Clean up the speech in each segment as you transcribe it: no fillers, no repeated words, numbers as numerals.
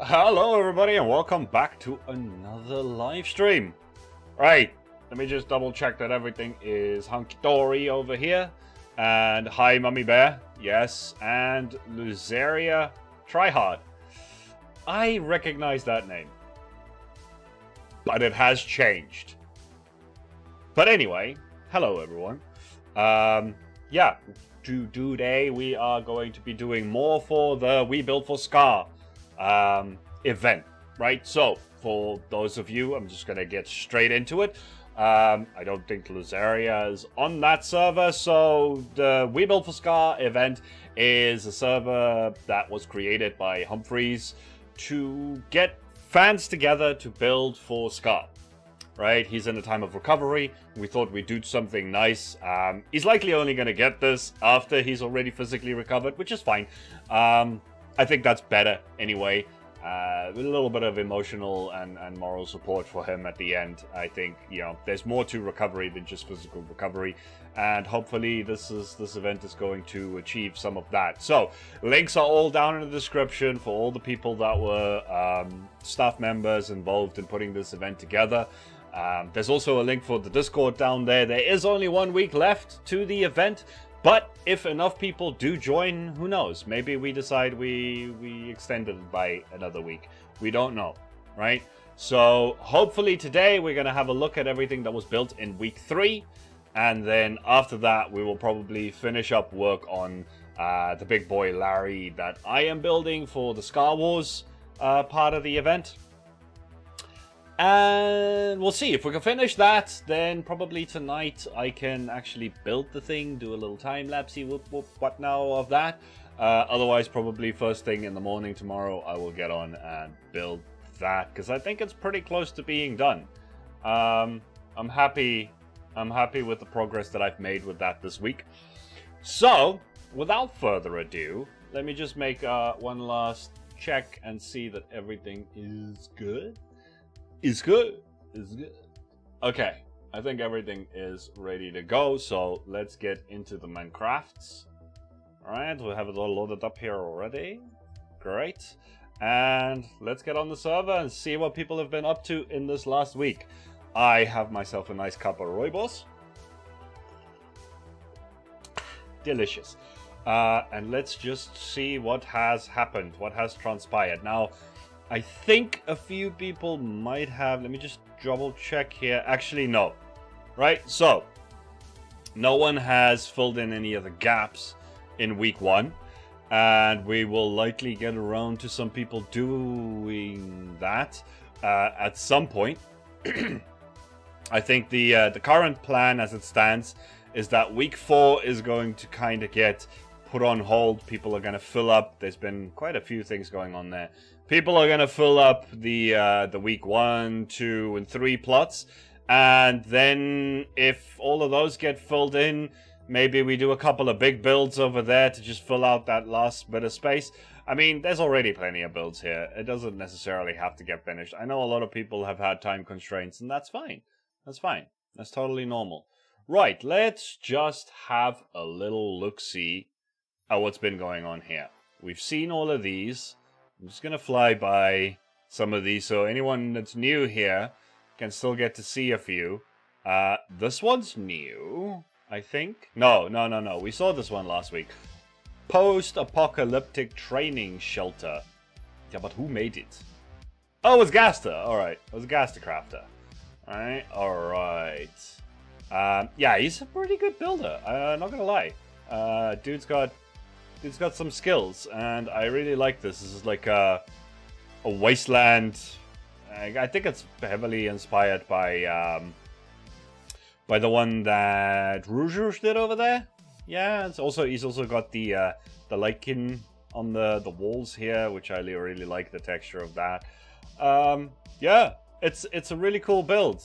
Hello everybody and welcome back to another live stream. Right, let me just double check that everything is hunky-dory over here. And hi Mummy Bear, yes, and Luzaria Tryhard. I recognize that name, but it has changed. But anyway, hello everyone. Yeah, today we are going to be doing more for the We Build for Scar event, right? So for those of you, I'm just gonna get straight into it. I don't think Luzaria is on that server, so the We Build for Scar event is a server that was created by Humphreys to get fans together to build for Scar. Right, he's in a time of recovery. We thought we'd do something nice. He's likely only going to get this after he's already physically recovered, which is fine. I think that's better anyway. With a little bit of emotional and moral support for him at the end. I think, you know, there's more to recovery than just physical recovery, and hopefully this event is going to achieve some of that. So links are all down in the description for all the people that were staff members involved in putting this event together. There's also a link for the Discord down there. There is only 1 week left to the event, but if enough people do join, who knows? Maybe we decide we extend it by another week. We don't know, right? So hopefully today we're going to have a look at everything that was built in week 3. And then after that, we will probably finish up work on the big boy Larry that I am building for the Scar Wars part of the event. And we'll see if we can finish that. Then probably tonight I can actually build the thing, do a little time lapse, what now of that. Otherwise, probably first thing in the morning tomorrow, I will get on and build that because I think it's pretty close to being done. I'm happy with the progress that I've made with that this week. So, without further ado, let me just make one last check and see that everything is good. Is good. Okay, I think everything is ready to go, so let's get into the Minecrafts. Alright, we have it all loaded up here already. Great. And let's get on the server and see what people have been up to in this last week. I have myself a nice cup of rooibos. Delicious. And let's just see what has happened, what has transpired. Now, I think a few people might have... Let me just double check here. Actually, no. Right? So, no one has filled in any of the gaps in week 1. And we will likely get around to some people doing that at some point. I think the current plan as it stands is that week 4 is going to kind of get put on hold. People are going to fill up. There's been quite a few things going on there. People are going to fill up the week 1, 2, and 3 plots. And then if all of those get filled in, maybe we do a couple of big builds over there to just fill out that last bit of space. I mean, there's already plenty of builds here. It doesn't necessarily have to get finished. I know a lot of people have had time constraints, and that's fine. That's fine. That's totally normal. Right, let's just have a little look-see at what's been going on here. We've seen all of these. I'm just going to fly by some of these, so anyone that's new here can still get to see a few. This one's new, I think. No. We saw this one last week. Post-apocalyptic training shelter. Yeah, but who made it? Oh, it was Gaster. Alright, it was Gaster Crafter. Alright. Yeah, he's a pretty good builder. Not gonna lie. Dude's got some skills, and I really like this. This is like a wasteland. I think it's heavily inspired by the one that Rouge did over there. Yeah, he's also got the lichen on the walls here, which I really like the texture of that. Yeah, it's a really cool build.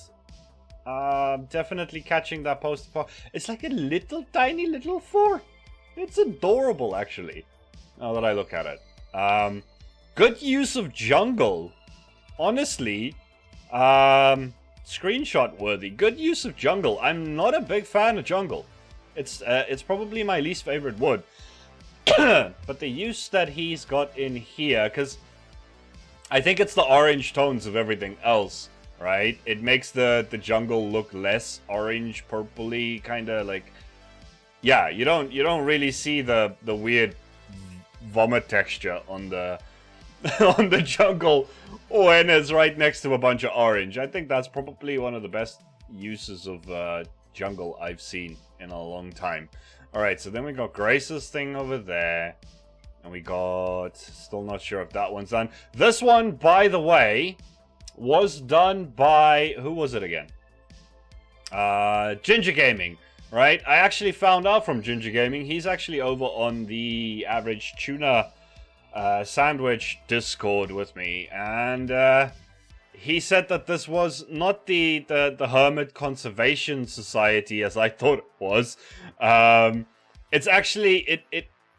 Definitely catching that post-apoc. It's like a little tiny little fort. It's adorable, actually, now that I look at it. Good use of jungle. Honestly, screenshot worthy. Good use of jungle. I'm not a big fan of jungle. It's probably my least favorite wood. But the use that he's got in here, because I think it's the orange tones of everything else, right? It makes the jungle look less orange, purpley, kind of like. Yeah, you don't really see the weird vomit texture on the on the jungle when it's right next to a bunch of orange. I think that's probably one of the best uses of jungle I've seen in a long time. All right, so then we got Grace's thing over there. And we got, still not sure if that one's done. This one, by the way, was done by, who was it again? Ginger Gaming, right? I actually found out from Ginger Gaming. He's actually over on the Average Tuna Sandwich Discord with me. And he said that this was not the Hermit Conservation Society as I thought it was. It's actually,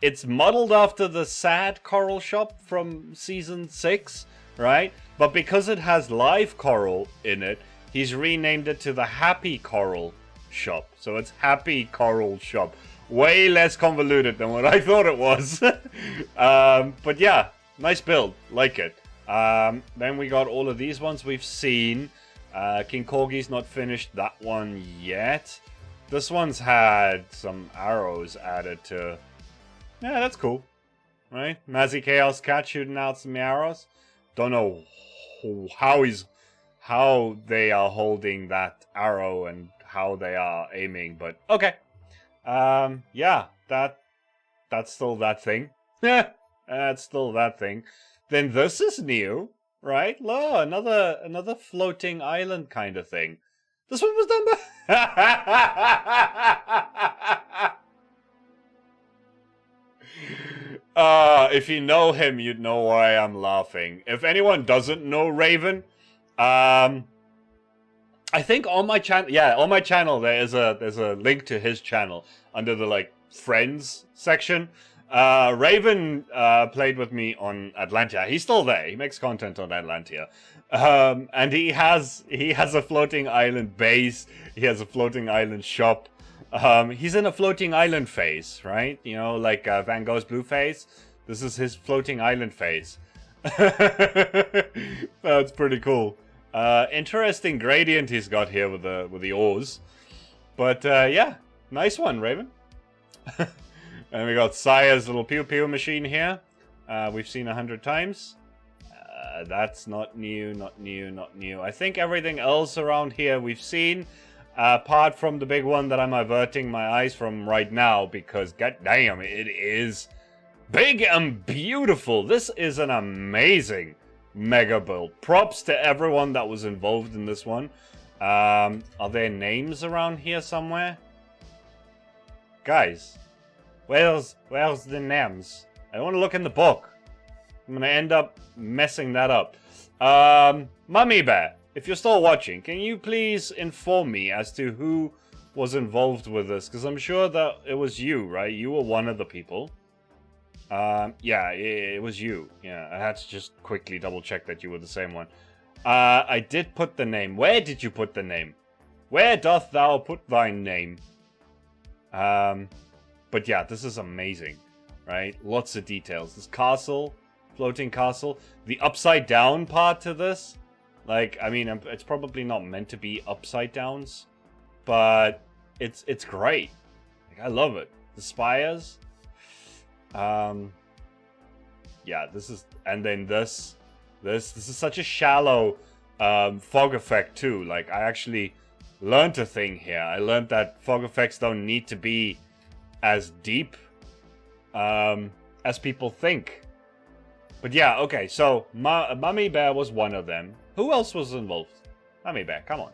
it's modeled after the Sad Coral Shop from Season 6, right? But because it has live coral in it, he's renamed it to the Happy Coral Shop. So it's Happy Coral Shop. Way less convoluted than what I thought it was. But yeah, nice build. Like it. Then we got all of these ones we've seen. King Corgi's not finished that one yet. This one's had some arrows added to... Yeah, that's cool. Right? Mazzy Chaos Cat shooting out some arrows. Don't know how they are holding that arrow and how they are aiming, but okay. Yeah, that's still that thing. Yeah, that's still that thing. Then this is new, right? Look, another floating island kind of thing. This one was done by... if you know him, you'd know why I'm laughing. If anyone doesn't know Raven, I think on my channel, on my channel there's a link to his channel under the like friends section. Raven played with me on Atlantia. He's still there. He makes content on Atlantia. And he has a floating island base. He has a floating island shop. He's in a floating island phase, right? You know, like Van Gogh's blue phase. This is his floating island phase. That's pretty cool. Interesting gradient he's got here with the oars. But yeah, nice one, Raven. And we got Sire's little pew pew machine here. We've seen 100 times. That's not new, not new, not new. I think everything else around here we've seen. Apart from the big one that I'm averting my eyes from right now, because goddamn, it is big and beautiful. This is an amazing mega build. Props to everyone that was involved in this one. Are there names around here somewhere? Guys, where's the names? I want to look in the book. I'm gonna end up messing that up. Mummy Bear, if you're still watching, can you please inform me as to who was involved with this? Because I'm sure that it was you, right? You were one of the people. Yeah, it was you. Yeah, I had to just quickly double check that you were the same one. I did put the name. Where did you put the name? Where doth thou put thy name? But yeah, this is amazing, right? Lots of details. This castle, floating castle. The upside down part to this. Like, I mean, it's probably not meant to be upside downs, but it's great. Like, I love it. The spires. Yeah, this is, and then this is such a shallow fog effect too. Like, I actually learned a thing here. I learned that fog effects don't need to be as deep as people think. But yeah, okay, so Mummy Bear was one of them. Who else was involved? Mummy Bear, come on.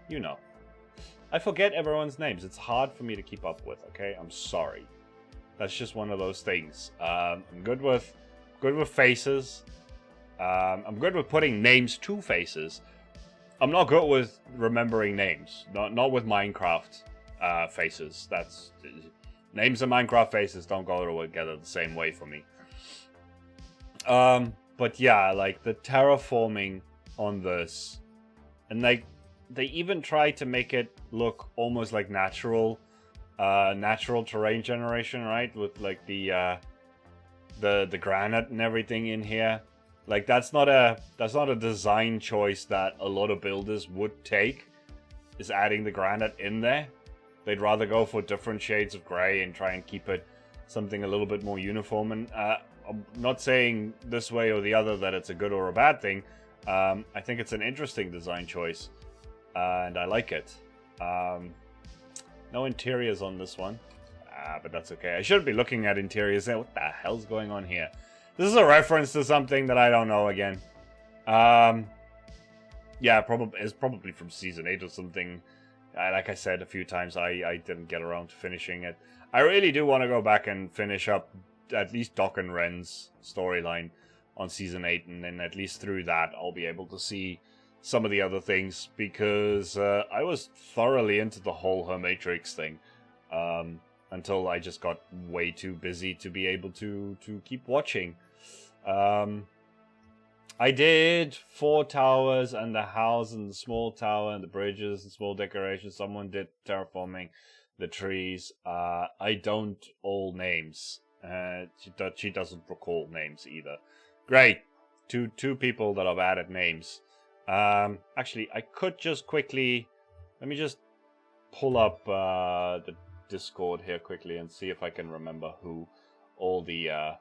You know. I forget everyone's names. It's hard for me to keep up with, okay? I'm sorry. That's just one of those things. I'm good with faces. I'm good with putting names to faces. I'm not good with remembering names. Not with Minecraft faces. That's names and Minecraft faces don't go together the same way for me. But yeah, like the terraforming on this, and like they even try to make it look almost like natural terrain generation, right? With like the granite and everything in here. Like, that's not a design choice that a lot of builders would take, is adding the granite in there. They'd rather go for different shades of gray and try and keep it something a little bit more uniform. And I'm not saying this way or the other that it's a good or a bad thing. I think it's an interesting design choice, and I like it. No interiors on this one, but that's okay. I shouldn't be looking at interiors there. What the hell's going on here? This is a reference to something that I don't know again. Yeah, it's probably from Season 8 or something. Like I said a few times, I didn't get around to finishing it. I really do want to go back and finish up at least Doc and Ren's storyline on Season 8, and then at least through that I'll be able to see some of the other things, because I was thoroughly into the whole Her Matrix thing. Until I just got way too busy to be able to keep watching. I did 4 towers and the house and the small tower and the bridges and small decorations. Someone did terraforming the trees. I don't all names. She doesn't recall names either. Great. Two people that have added names. Actually, I could just quickly... Let me just pull up the Discord here quickly and see if I can remember who all the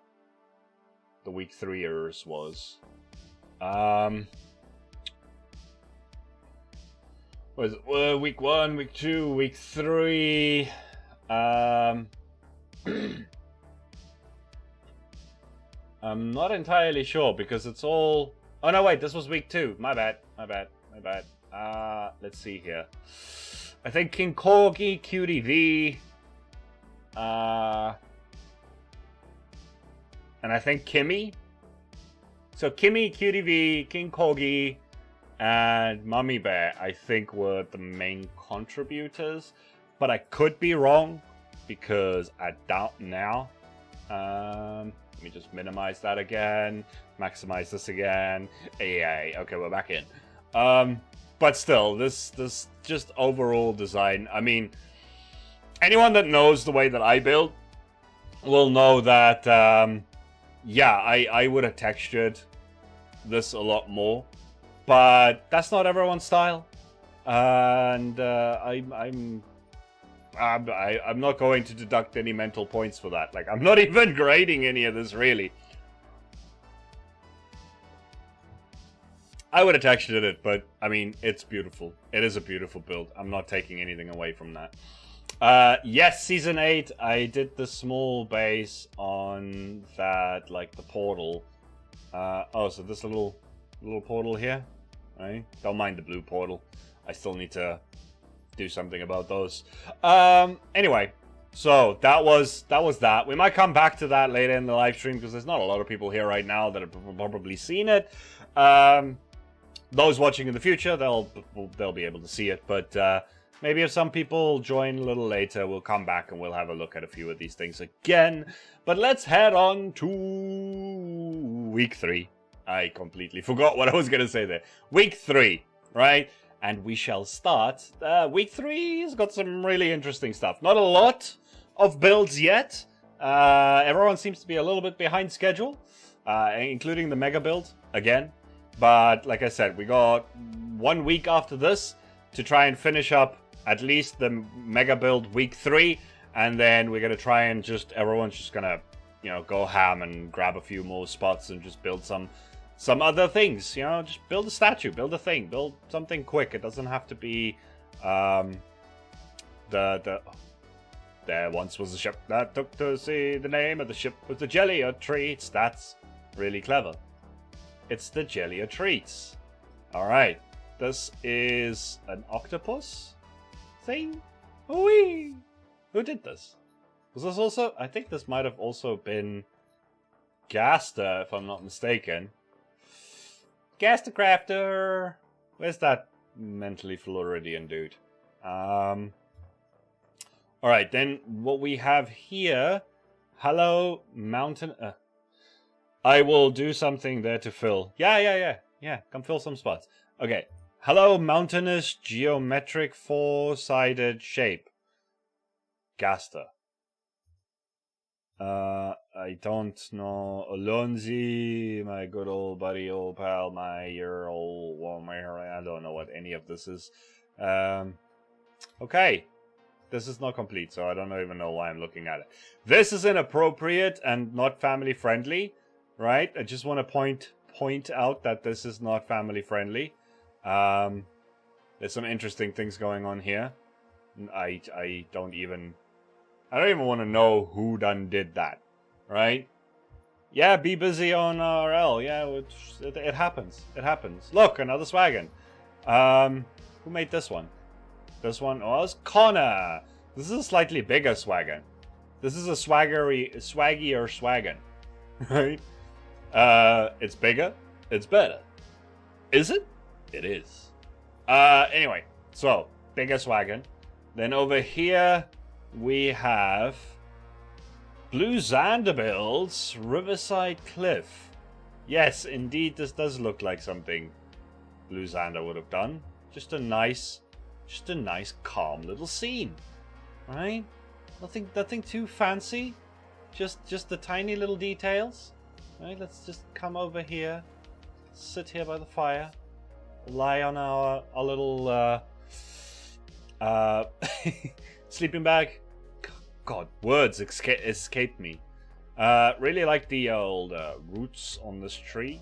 week 3ers was. Was it week 1, week 2, week 3? I'm not entirely sure because it's all... Oh no, wait, this was week 2. My bad. Let's see here. I think King Corgi, Cutie V, and I think Kimmy. So Kimmy, Cutie V, King Corgi, and Mummy Bear, I think, were the main contributors. But I could be wrong, because I doubt now. Let me just minimize that again. Maximize this again. Yay. Okay, we're back in. But still, this just overall design. I mean, anyone that knows the way that I build will know that, yeah, I would have textured this a lot more. But that's not everyone's style. And I'm not going to deduct any mental points for that. Like, I'm not even grading any of this, really. I would have textured it, but, I mean, it's beautiful. It is a beautiful build. I'm not taking anything away from that. Yes, Season 8, I did the small base on that, like, the portal. Oh, so this little portal here, right? Don't mind the blue portal. I still need to do something about those. Anyway, so that was that. We might come back to that later in the live stream because there's not a lot of people here right now that have probably seen it. Those watching in the future, they'll be able to see it. But maybe if some people join a little later, we'll come back and we'll have a look at a few of these things again. But let's head on to week 3. I completely forgot what I was going to say there. Week 3, right? And we shall start. Week 3 has got some really interesting stuff. Not a lot of builds yet. Everyone seems to be a little bit behind schedule, including the mega build again. But like I said, we got 1 week after this to try and finish up at least the mega build week 3. And then we're going to try and everyone's just going to, go ham and grab a few more spots and just build some other things, just build a statue, build a thing, build something quick. It doesn't have to be, there once was a ship that took to see the name of the ship with the jelly or treats. That's really clever. It's the jelly or treats. All right. This is an octopus thing. Whee! Who did this? Was this also, I think this might have also been Gaster, if I'm not mistaken. Gaster Crafter! Where's that mentally Floridian dude? Alright, then what we have here... Hello, mountain... I will do something there to fill. Yeah, come fill some spots. Okay. Hello, mountainous geometric four-sided shape. Gaster. I don't know. Alonzi, my good old buddy, old pal, my year old woman. I don't know what any of this is. Okay. This is not complete, so I don't even know why I'm looking at it. This is inappropriate and not family friendly, right? I just want to point out that this is not family friendly. There's some interesting things going on here. I don't even want to know who done did that, right? Yeah, be busy on RL. Yeah, it happens. It happens. Look, another swaggin. Who made this one? This one was Connor. This is a slightly bigger swaggin. This is a swaggier swaggin, right? It's bigger. It's better. Is it? It is. Anyway, so bigger swaggin. Then over here we have Blue Zanderbilt's Riverside Cliff. Yes, indeed, this does look like something Blue Xander would have done. Just a nice, calm little scene, right? Nothing too fancy. Just the tiny little details, right? Let's just come over here, sit here by the fire, lie on our little sleeping bag. God, words escaped me. Really like the old roots on this tree.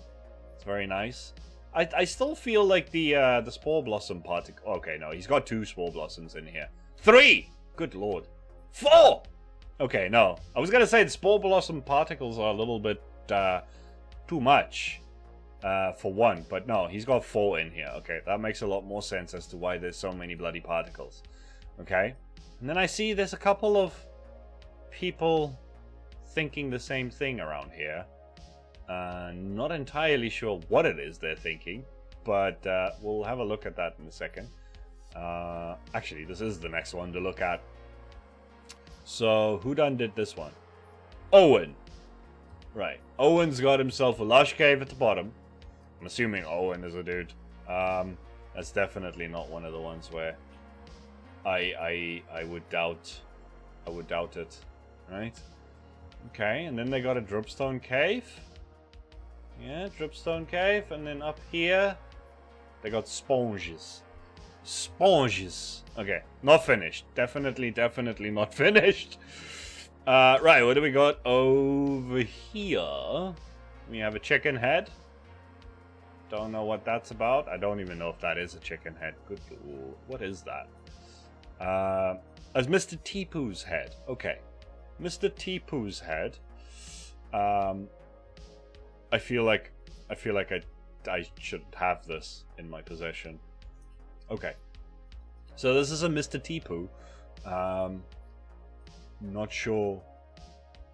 It's very nice. I still feel like the spore blossom particle. Okay, no, he's got 2 spore blossoms in here. 3! Good lord. 4! Okay, no. I was gonna say the spore blossom particles are a little bit too much for 1, but no, he's got 4 in here. Okay, that makes a lot more sense as to why there's so many bloody particles. Okay, and then I see there's a couple of people thinking the same thing around here. Not entirely sure what it is they're thinking, but we'll have a look at that in a second. Actually, this is the next one to look at. So, who done did this one? Owen. Right. Owen's got himself a lush cave at the bottom. I'm assuming Owen is a dude. That's definitely not one of the ones where I would doubt it. Right? Okay, and then they got a dripstone cave. Yeah, dripstone cave, and then up here they got sponges. Sponges. Okay, not finished. Definitely not finished. Right, what do we got over here? We have a chicken head. Don't know what that's about. I don't even know if that is a chicken head. Good. What is that? As Mr. Tipu's head. Okay, Mr. Tipu's head. I feel like I should have this in my possession. Okay, so this is a Mr. Tipu. Not sure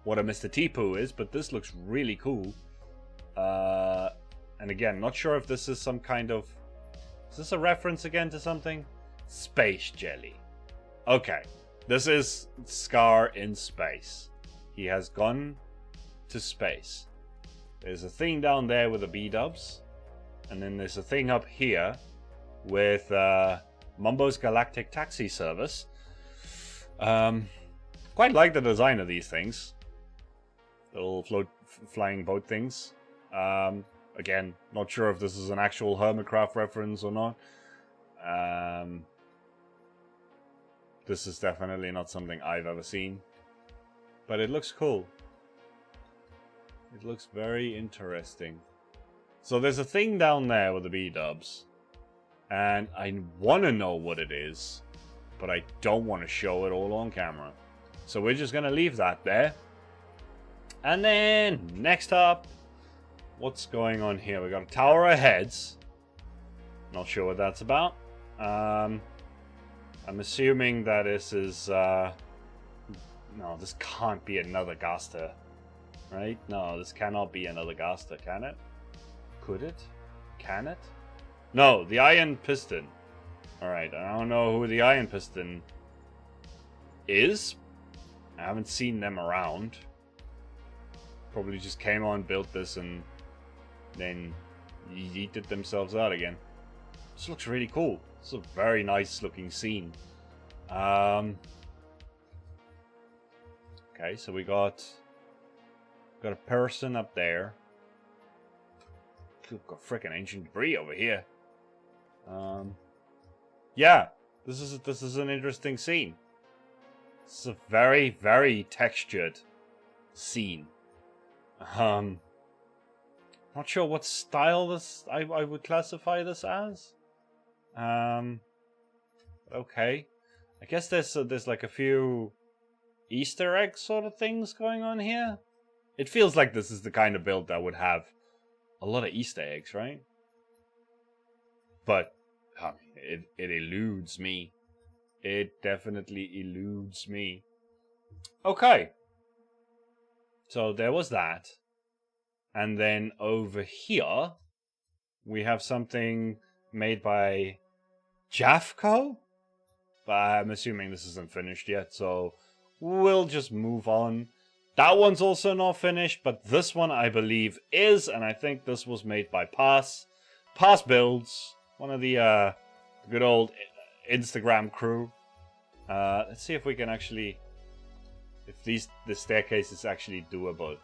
what a Mr. Tipu is, but this looks really cool. And again, not sure if this is some kind of... Is this a reference again to something? Space jelly. Okay, this is Scar in space. He has gone to space. There's a thing down there with the B-dubs. And then there's a thing up here with Mumbo's Galactic Taxi Service. Quite like the design of these things. Little flying boat things. Again, not sure if this is an actual Hermitcraft reference or not. This is definitely not something I've ever seen. But it looks cool. It looks very interesting. So there's a thing down there with the B-dubs. And I want to know what it is. But I don't want to show it all on camera. So we're just going to leave that there. And then, next up, what's going on here? We got a Tower of Heads. Not sure what that's about. I'm assuming that this is... no, this can't be another Gaster. Right? No, this cannot be another Gaster, can it? Could it? Can it? No, the Iron Piston. Alright, I don't know who the Iron Piston is. I haven't seen them around. Probably just came on, built this, and then yeeted themselves out again. This looks really cool. It's a very nice looking scene. Okay, so we got Got a person up there. Got freaking ancient debris over here. Yeah, this is an interesting scene. It's a very, very textured scene. Not sure what style this I would classify this as. Okay. I guess there's like a few Easter egg sort of things going on here. It feels like this is the kind of build that would have a lot of Easter eggs, right? But it eludes me. It definitely eludes me. Okay. So there was that. And then over here, we have something made by Jafco. But I'm assuming this isn't finished yet, so we'll just move on. That one's also not finished, but this one I believe is, and I think this was made by Pass Builds, one of the good old Instagram crew. Let's see if we can actually, if the staircase is actually doable.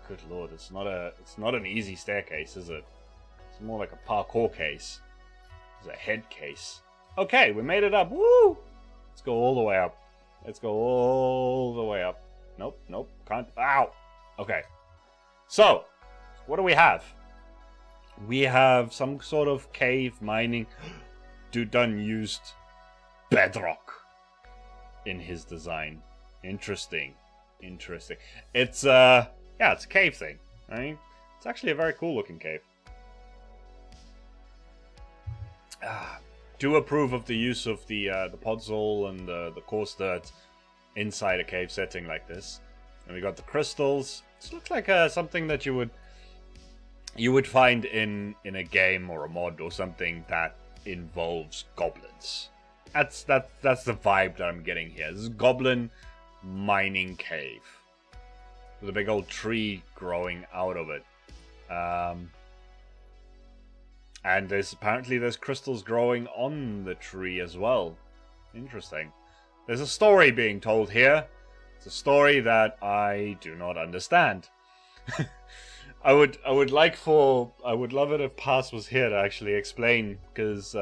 Good lord, it's not an easy staircase, is it? It's more like a parkour case. It's a head case. Okay, we made it up. Woo! Let's go all the way up. Let's go all the way up. Nope, can't. Ow! Okay. So, what do we have? We have some sort of cave mining. Dude done used bedrock in his design. Interesting. It's yeah, it's a cave thing, right? It's actually a very cool looking cave. Do approve of the use of the podzol and the coarse dirt inside a cave setting like this. And we got the crystals. This looks like something that you would find in a game or a mod or something that involves goblins. That's the vibe that I'm getting here. This is goblin mining cave with a big old tree growing out of it. And there's crystals growing on the tree as well. Interesting. There's a story being told here. It's a story that I do not understand. I would love it if Pass was here to actually explain, because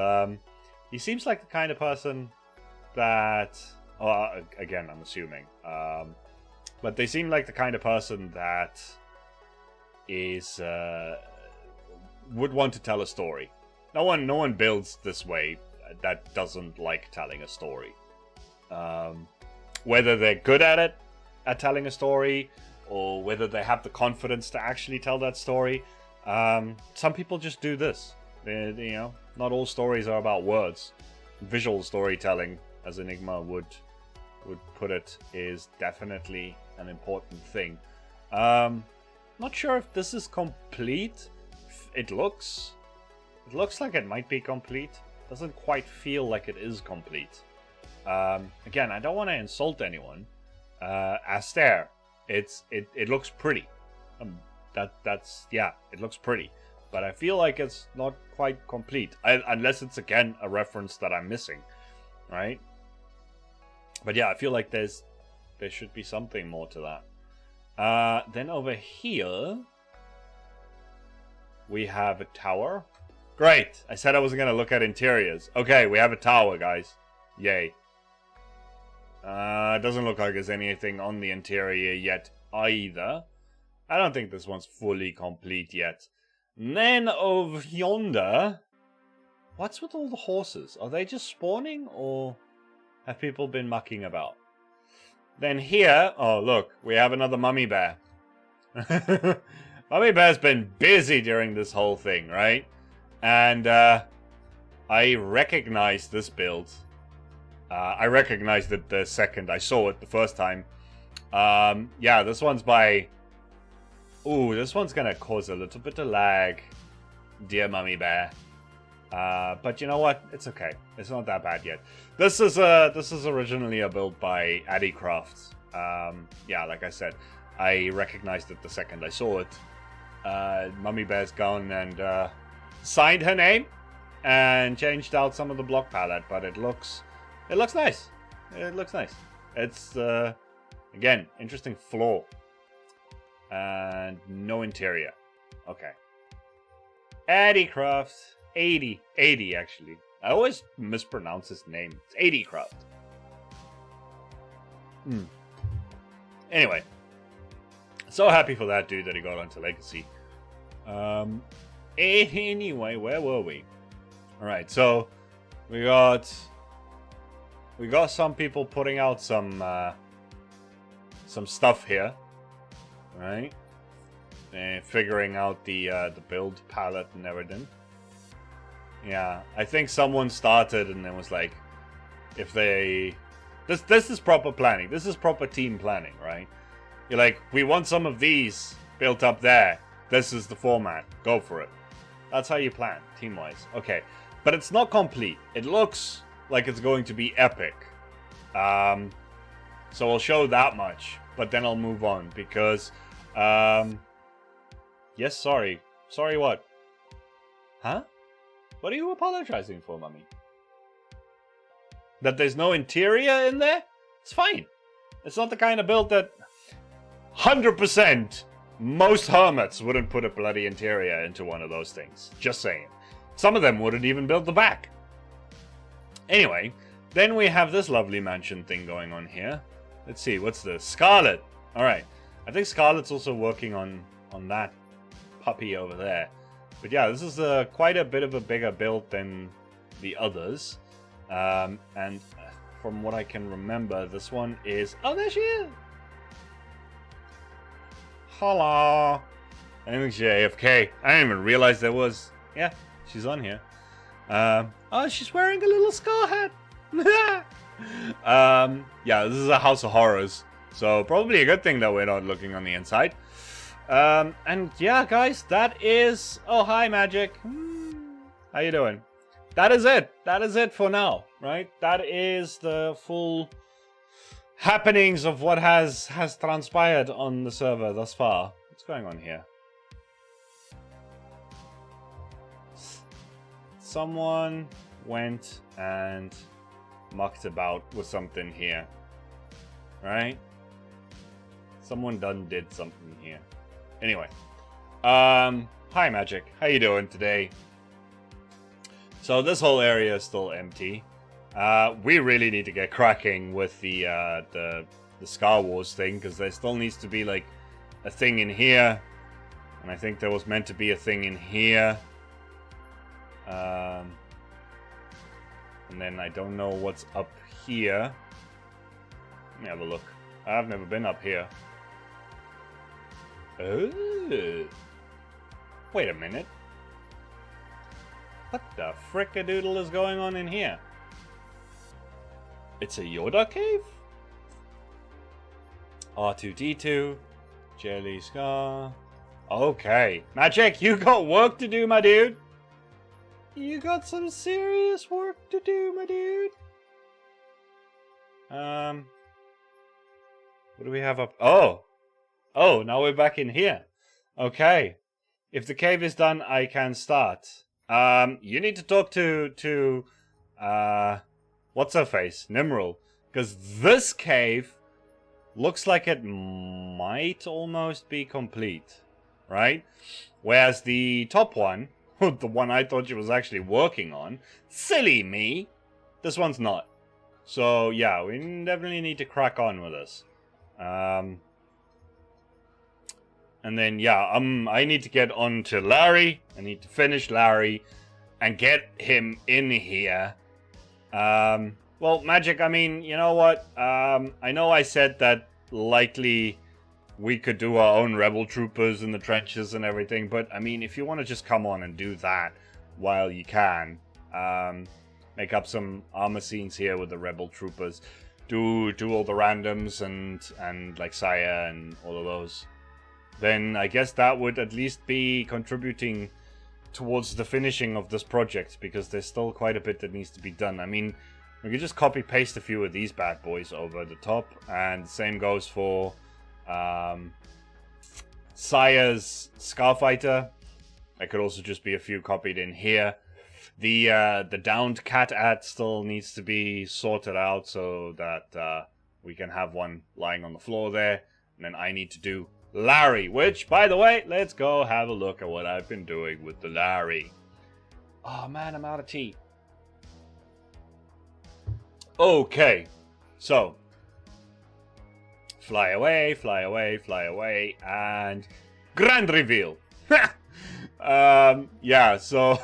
he seems like the kind of person that, again, I'm assuming, but they seem like the kind of person that is would want to tell a story. No one builds this way that doesn't like telling a story. Whether they're good at telling a story, or whether they have the confidence to actually tell that story. Some people just do this. Not all stories are about words. Visual storytelling, as Enigma would put it, is definitely an important thing. Not sure if this is complete. It looks like it might be complete. Doesn't quite feel like it is complete. Again, I don't want to insult anyone. Astaire, it looks pretty. It looks pretty. But I feel like it's not quite complete, unless it's again a reference that I'm missing, right? But yeah, I feel like there should be something more to that. Then over here we have a tower. Great! I said I wasn't going to look at interiors. Okay, we have a tower, guys. Yay. It doesn't look like there's anything on the interior yet either. I don't think this one's fully complete yet. And then over yonder, what's with all the horses? Are they just spawning, or have people been mucking about? Then here, oh look, we have another mummy bear. Mummy bear's been busy during this whole thing, right? And I recognized this build. I recognized it the second I saw it the first time. Yeah, this one's by... Ooh, this one's gonna cause a little bit of lag, dear mummy bear. But you know what? It's okay. It's not that bad yet. This is originally a build by Addy Crafts. Yeah, like I said, I recognized it the second I saw it. Mummy bear's gone and signed her name and changed out some of the block palette, but it looks nice. It looks nice. It's again, interesting flaw. And no interior. Okay. Eddie Croft. 80 actually. I always mispronounce his name. It's 80 Croft. Anyway. So happy for that dude that he got onto Legacy. Anyway, where were we? Alright, so we got some people putting out some stuff here. Right? And figuring out the build palette and everything. Yeah, I think someone started and then was like, if they... This is proper planning. This is proper team planning, right? You're like, we want some of these built up there. This is the format. Go for it. That's how you plan, team-wise. Okay, but it's not complete. It looks like it's going to be epic. So I'll show that much, but then I'll move on because... Yes, sorry. Sorry what? Huh? What are you apologizing for, Mummy? That there's no interior in there? It's fine. It's not the kind of build that... 100% most hermits wouldn't put a bloody interior into one of those things. Just saying. Some of them wouldn't even build the back. Anyway, then we have this lovely mansion thing going on here. Let's see, what's this? Scarlet. Alright. I think Scarlet's also working on that puppy over there. But yeah, this is quite a bit of a bigger build than the others. And from what I can remember, this one is... Oh, there she is! Hello! I think she's AFK. I didn't even realize there was... Yeah, she's on here. Oh, she's wearing a little Scar hat! Yeah, this is a House of Horrors. So, probably a good thing that we're not looking on the inside. And yeah, guys, that is... Oh, hi, Magic. How you doing? That is it. That is it for now, right? That is the full happenings of what has transpired on the server thus far. What's going on here? Someone went and mucked about with something here, right? Someone did something here. Anyway, hi Magic, how you doing today? So this whole area is still empty. We really need to get cracking with the Scar Wars thing, because there still needs to be like a thing in here, and I think there was meant to be a thing in here. And then I don't know what's up here. Let me have a look. I've never been up here. Oh. Wait a minute. What the frickadoodle is going on in here? It's a Yoda cave? R2-D2. Jelly Scar. Okay. Magic, you got work to do, my dude. You got some serious work to do, my dude. What do we have up? Oh! Oh, now we're back in here. Okay. If the cave is done, I can start. You need to talk to what's her face? Nimril. Because this cave looks like it might almost be complete. Right? Whereas the top one, the one I thought she was actually working on, silly me, this one's not. So, yeah, we definitely need to crack on with this. And then, yeah, I need to get on to Larry. I need to finish Larry and get him in here. Well, Magic, I mean, you know what? I know I said that likely we could do our own rebel troopers in the trenches and everything, but, I mean, if you want to just come on and do that while you can, make up some armor scenes here with the rebel troopers, do all the randoms and like Saya and all of those, then I guess that would at least be contributing towards the finishing of this project, because there's still quite a bit that needs to be done. I mean, we could just copy paste a few of these bad boys over the top, and the same goes for Saya's Scarfighter. That could also just be a few copied in here. The downed cat ad still needs to be sorted out so that we can have one lying on the floor there. And then I need to do Larry, which, by the way, let's go have a look at what I've been doing with the Larry. Oh man, I'm out of tea. Okay, so fly away, fly away, fly away, and grand reveal. Yeah, so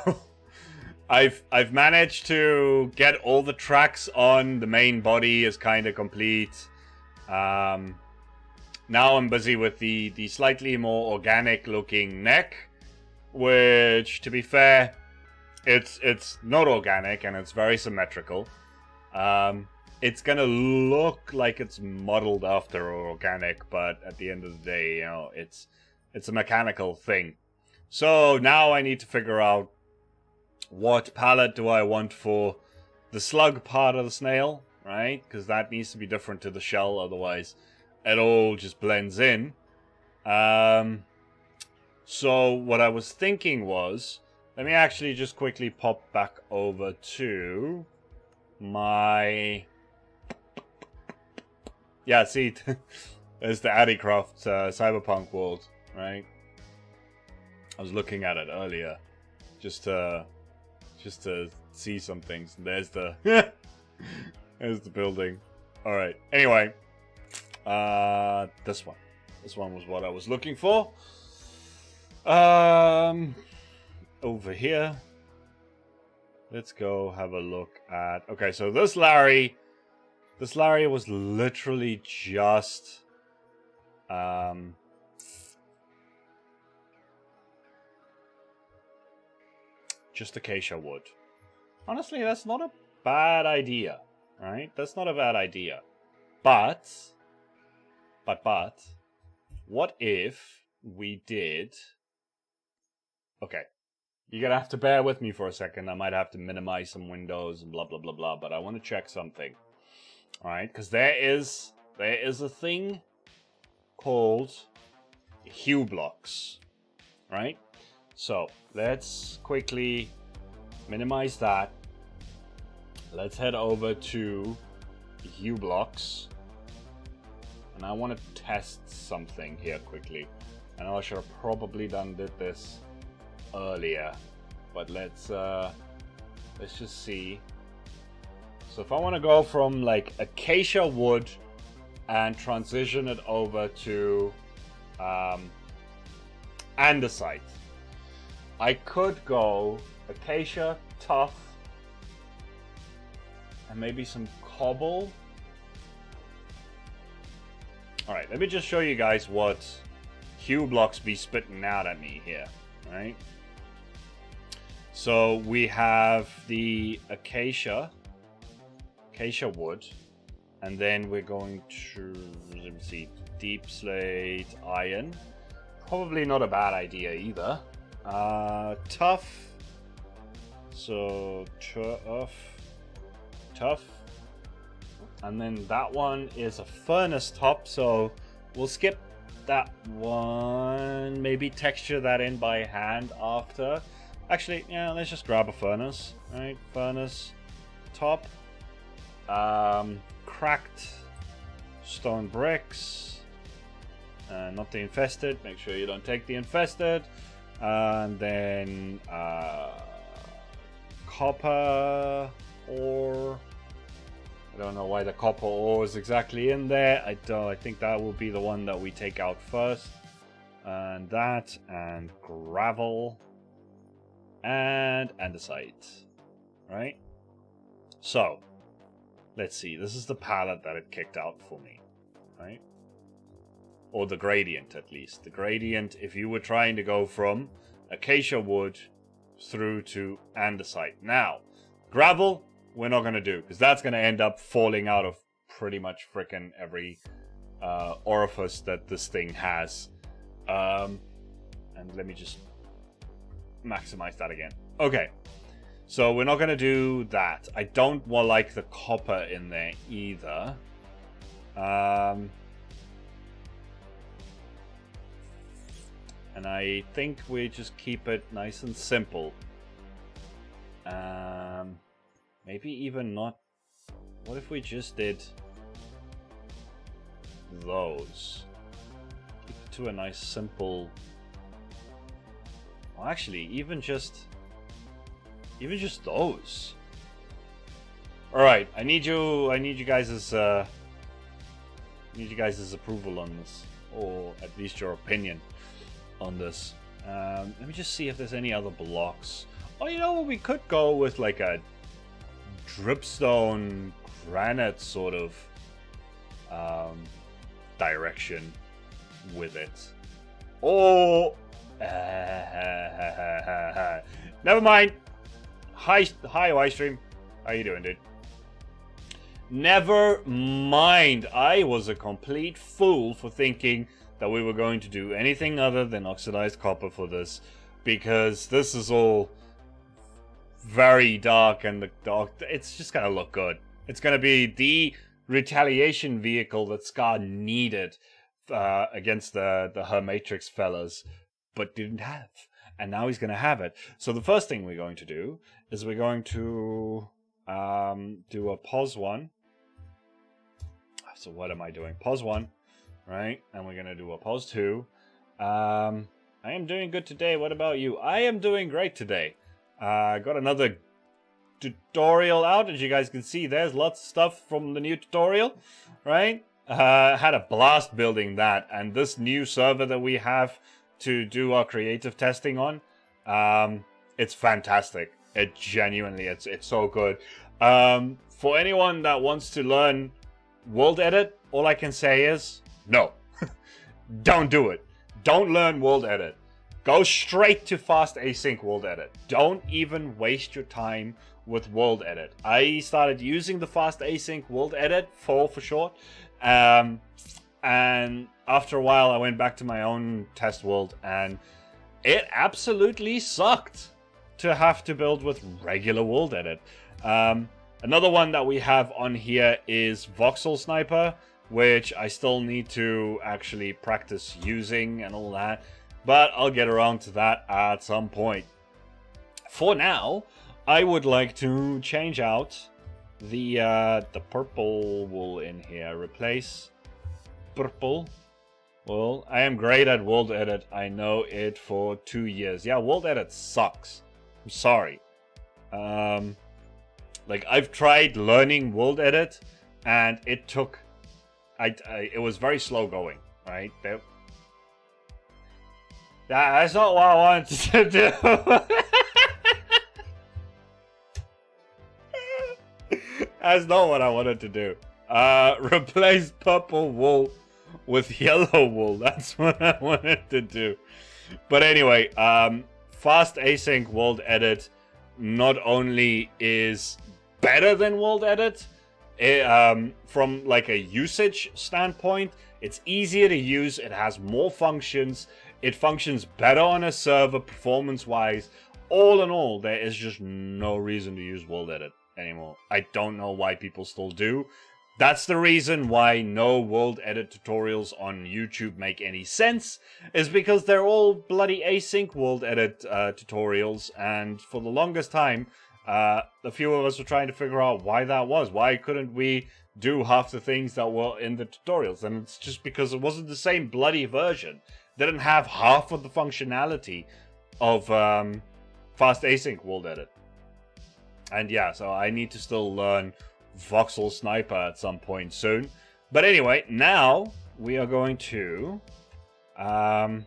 I've managed to get all the tracks on. The main body is kind of complete. Now I'm busy with the slightly more organic looking neck, which, to be fair, it's not organic and it's very symmetrical. It's gonna look like it's modeled after organic, but at the end of the day, you know, it's a mechanical thing. So now I need to figure out what palette do I want for the slug part of the snail, right? Because that needs to be different to the shell, otherwise it all just blends in. So what I was thinking was, let me actually just quickly pop back over to my... Yeah, see, there's the Addycroft Cyberpunk world, right? I was looking at it earlier, just to see some things. And there's the there's the building. All right. Anyway, this one was what I was looking for. Over here, let's go have a look at. Okay, so this Larry was literally just acacia wood. Honestly, that's not a bad idea, right? That's not a bad idea. But what if we did... Okay, you're gonna have to bear with me for a second. I might have to minimize some windows and blah blah blah blah, but I want to check something. Alright, because there is a thing called Hue Blocks. Right? So let's quickly minimize that. Let's head over to Hue Blocks. And I want to test something here quickly. I know I should have probably did this earlier, but let's just see. So if I want to go from like acacia wood and transition it over to andesite, I could go acacia, tough, and maybe some cobble. Alright, let me just show you guys what Hue Blocks be spitting out at me here, right? So we have the acacia wood, and then we're going to, let me see, deep slate iron. Probably not a bad idea either. Tough. So tough. And then that one is a furnace top, so we'll skip that one. Maybe texture that in by hand after. Actually, yeah, let's just grab a furnace. Right, furnace top. Cracked stone bricks. Not the infested. Make sure you don't take the infested. And then copper ore. I don't know why the copper ore is exactly in there. I think that will be the one that we take out first. And that, and gravel, and andesite. Right? So, let's see. This is the palette that it kicked out for me. Right? Or the gradient, at least. The gradient, if you were trying to go from acacia wood through to andesite. Now, gravel, we're not going to do, because that's going to end up falling out of pretty much frickin' every orifice that this thing has. And let me just maximize that again. Okay, so we're not going to do that. I don't like the copper in there either. And I think we just keep it nice and simple. Maybe even not. What if we just did those? Keep the to a nice simple... Well, actually, even just those. All right, I need you guys' approval on this, or at least your opinion on this. Let me just see if there's any other blocks. Oh, you know what? We could go with like a dripstone granite sort of direction with it. Oh, never mind. Hi, Livestream. How you doing, dude? Never mind. I was a complete fool for thinking that we were going to do anything other than oxidized copper for this, because this is all very dark, and it's just gonna look good. It's gonna be the retaliation vehicle that Scar needed against the Her Matrix fellas, but didn't have. And now he's gonna have it. So the first thing we're going to do is we're going to do a pause one. So what am I doing? Pause one, right? And we're gonna do a pause two. I am doing good today. What about you? I am doing great today. Got another tutorial out, as you guys can see. There's lots of stuff from the new tutorial, right? Had a blast building that, and this new server that we have to do our creative testing on, it's fantastic. It genuinely, it's so good. For anyone that wants to learn world edit, all I can say is no. Don't do it. Don't learn world edit. Go straight to fast async world edit. Don't even waste your time with world edit. I started using the fast async world edit for short, and after a while I went back to my own test world, and it absolutely sucked to have to build with regular world edit. Another one that we have on here is Voxel Sniper, which I still need to actually practice using and all that, but I'll get around to that at some point. For now, I would like to change out the purple wool in here. Replace purple wool. I am great at world edit. I know it for 2 years. Yeah, world edit sucks. I'm sorry. Like, I've tried learning world edit, and it took... it was very slow going, right? That's not what I wanted to do. That's not what I wanted to do. Replace purple wool with yellow wool. That's what I wanted to do. But anyway, fast async world edit not only is better than world edit, from like a usage standpoint, it's easier to use. It has more functions. It functions better on a server performance-wise. All in all, there is just no reason to use world edit anymore. I don't know why people still do. That's the reason why no world edit tutorials on YouTube make any sense, is because they're all bloody async world edit tutorials, and for the longest time, a few of us were trying to figure out why that was. Why couldn't we do half the things that were in the tutorials? And it's just because it wasn't the same bloody version. They didn't have half of the functionality of fast async world edit. And yeah, so I need to still learn Voxel Sniper at some point soon. But anyway, now we are going to... yeah,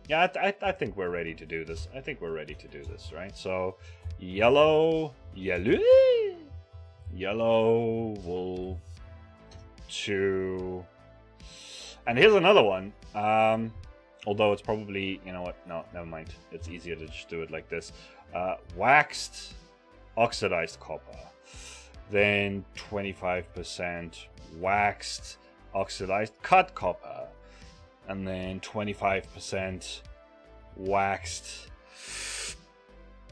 I think we're ready to do this. I think we're ready to do this, right? So, yellow wool to... And here's another one. Although it's probably... You know what? No, never mind. It's easier to just do it like this. Waxed oxidized copper. Then 25% waxed oxidized cut copper. And then 25% waxed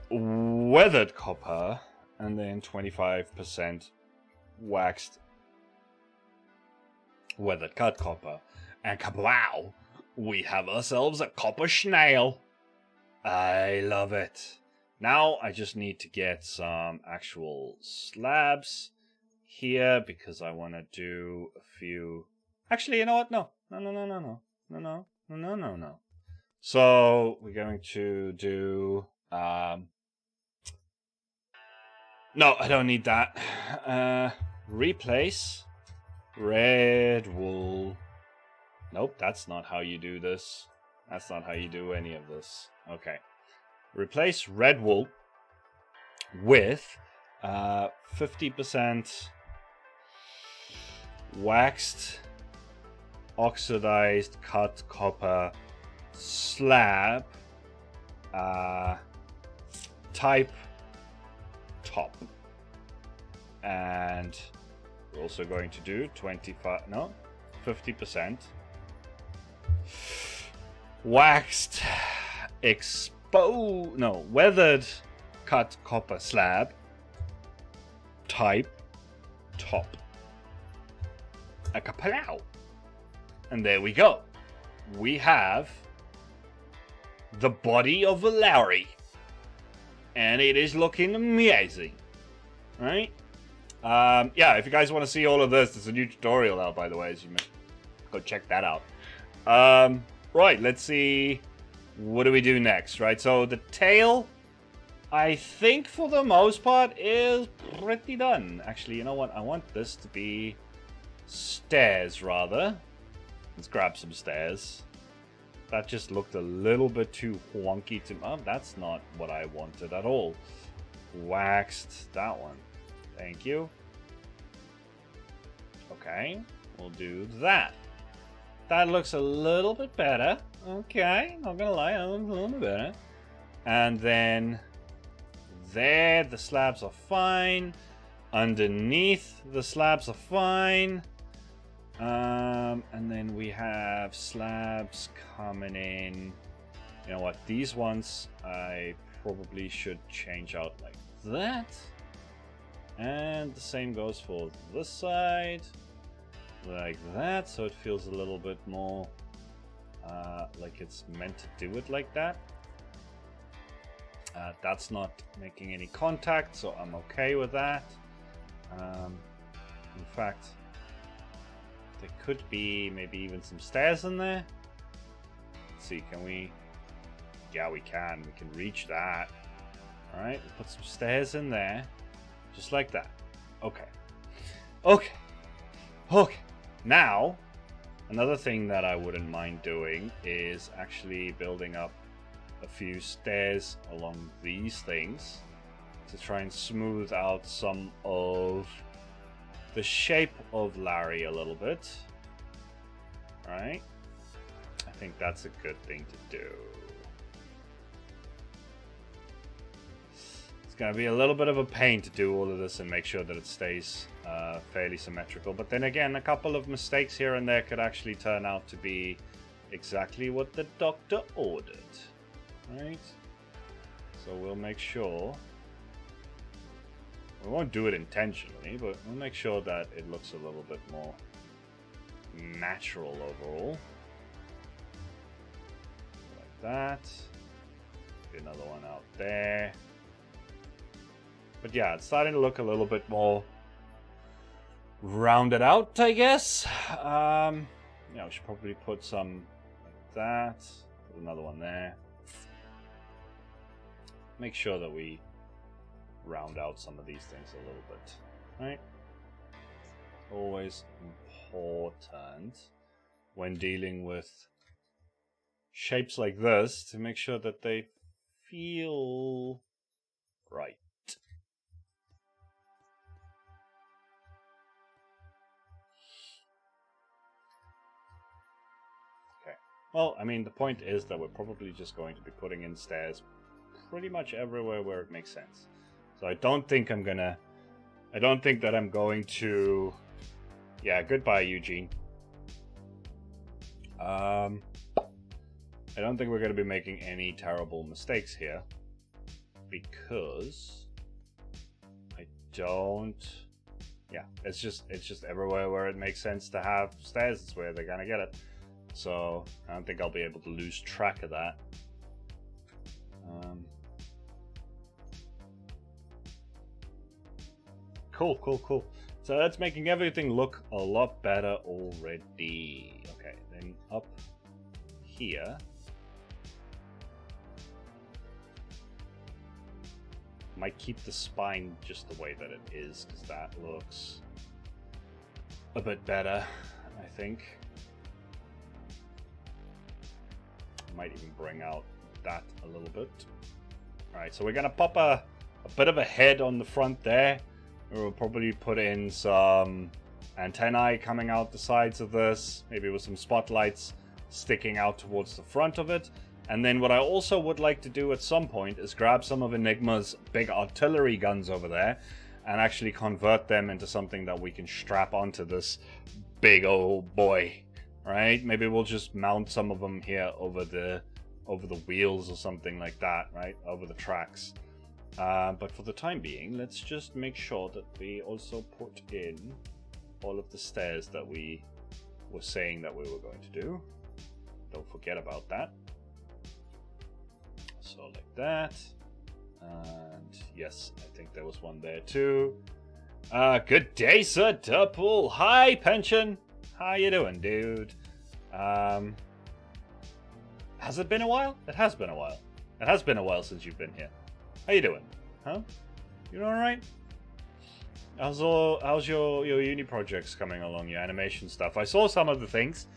weathered copper. And then 25% waxed weathered cut copper. And kablow! We have ourselves a copper snail. I love it. Now I just need to get some actual slabs here, because I want to do a few... Actually, you know what? No. No. So we're going to do. No, I don't need that. Replace red wool. Nope, that's not how you do this. That's not how you do any of this. Okay. Replace red wool with 50% waxed, oxidized, cut copper slab type top. And we're also going to do 50% waxed weathered cut copper slab type top. A kapow. And there we go. We have the body of a Lowry. And it is looking amazing. Right? Yeah, if you guys want to see all of this, there's a new tutorial out, by the way, so you may go check that out. Right, let's see. What do we do next, right? So the tail, I think for the most part, is pretty done. Actually, you know what? I want this to be stairs, rather. Let's grab some stairs. That just looked a little bit too wonky to... Oh, that's not what I wanted at all. Waxed that one. Thank you. Okay, we'll do that. That looks a little bit better. Okay, not gonna lie, that looks a little bit better. And then there, the slabs are fine. Underneath, the slabs are fine. And then we have slabs coming in. You know what? These ones I probably should change out like that. And the same goes for this side. Like that, so it feels a little bit more like it's meant to do it like that. That's not making any contact, so I'm okay with that. In fact, there could be maybe even some stairs in there. Let's see, can we? Yeah, we can. We can reach that. Alright, we'll put some stairs in there. Just like that. Okay. Okay. Okay. Now, another thing that I wouldn't mind doing is actually building up a few stairs along these things to try and smooth out some of the shape of Larry a little bit. Alright? I think that's a good thing to do. It's going to be a little bit of a pain to do all of this and make sure that it stays fairly symmetrical. But then again, a couple of mistakes here and there could actually turn out to be exactly what the doctor ordered. Right? So we'll make sure. We won't do it intentionally, but we'll make sure that it looks a little bit more natural overall. Like that. Get another one out there. But yeah, it's starting to look a little bit more rounded out, I guess. Yeah, we should probably put some like that. Put another one there. Make sure that we round out some of these things a little bit. Right? Always important when dealing with shapes like this to make sure that they feel right. Well, I mean, the point is that we're probably just going to be putting in stairs pretty much everywhere where it makes sense. So I don't think I'm gonna... I don't think that I'm going to... Yeah, goodbye, Eugene. I don't think we're going to be making any terrible mistakes here. Because... I don't... Yeah, it's just everywhere where it makes sense to have stairs is where they're gonna get it. So, I don't think I'll be able to lose track of that. Cool. So that's making everything look a lot better already. Okay, then something up here. Might keep the spine just the way that it is, because that looks a bit better, I think. Might even bring out that a little bit. Alright, so we're gonna pop a bit of a head on the front there. We'll probably put in some antennae coming out the sides of this, maybe with some spotlights sticking out towards the front of it. And then what I also would like to do at some point is grab some of Enigma's big artillery guns over there and actually convert them into something that we can strap onto this big old boy. Right? Maybe we'll just mount some of them here over the wheels or something like that, right? Over the tracks. But for the time being, let's just make sure that we also put in all of the stairs that we were saying that we were going to do. Don't forget about that. So like that. And yes, I think there was one there too. Good day, Sir Derpol. Hi, Pension. How you doing, dude? Has it been a while? It has been a while. It has been a while since you've been here. How you doing? Huh? You doing alright? How's your uni projects coming along, your animation stuff? I saw some of the things.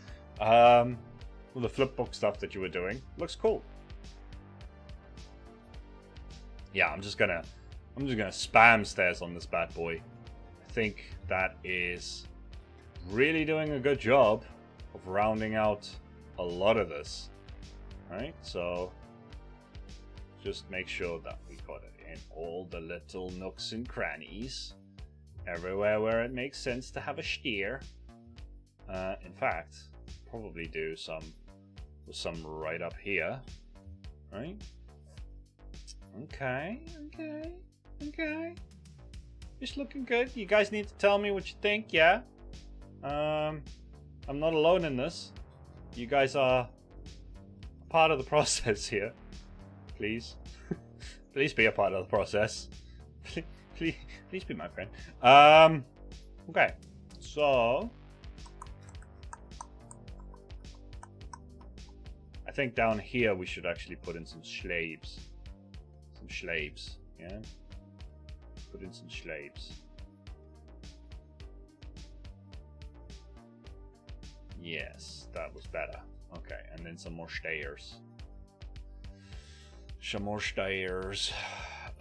With the flipbook stuff that you were doing. Looks cool. Yeah, I'm just gonna spam stairs on this bad boy. I think that is really doing a good job of rounding out a lot of this. Right? So just make sure that we got it in all the little nooks and crannies. Everywhere where it makes sense to have a steer. In fact, probably do some right up here. Right? Okay. Just looking good. You guys need to tell me what you think, yeah? I'm not alone in this. You guys are part of the process here. Please. Please be a part of the process. Please be my friend. Okay. So I think down here we should actually put in some schlabes. Yeah? Put in some schlabes. Yes, that was better. Okay, and then some more stairs. Some more stairs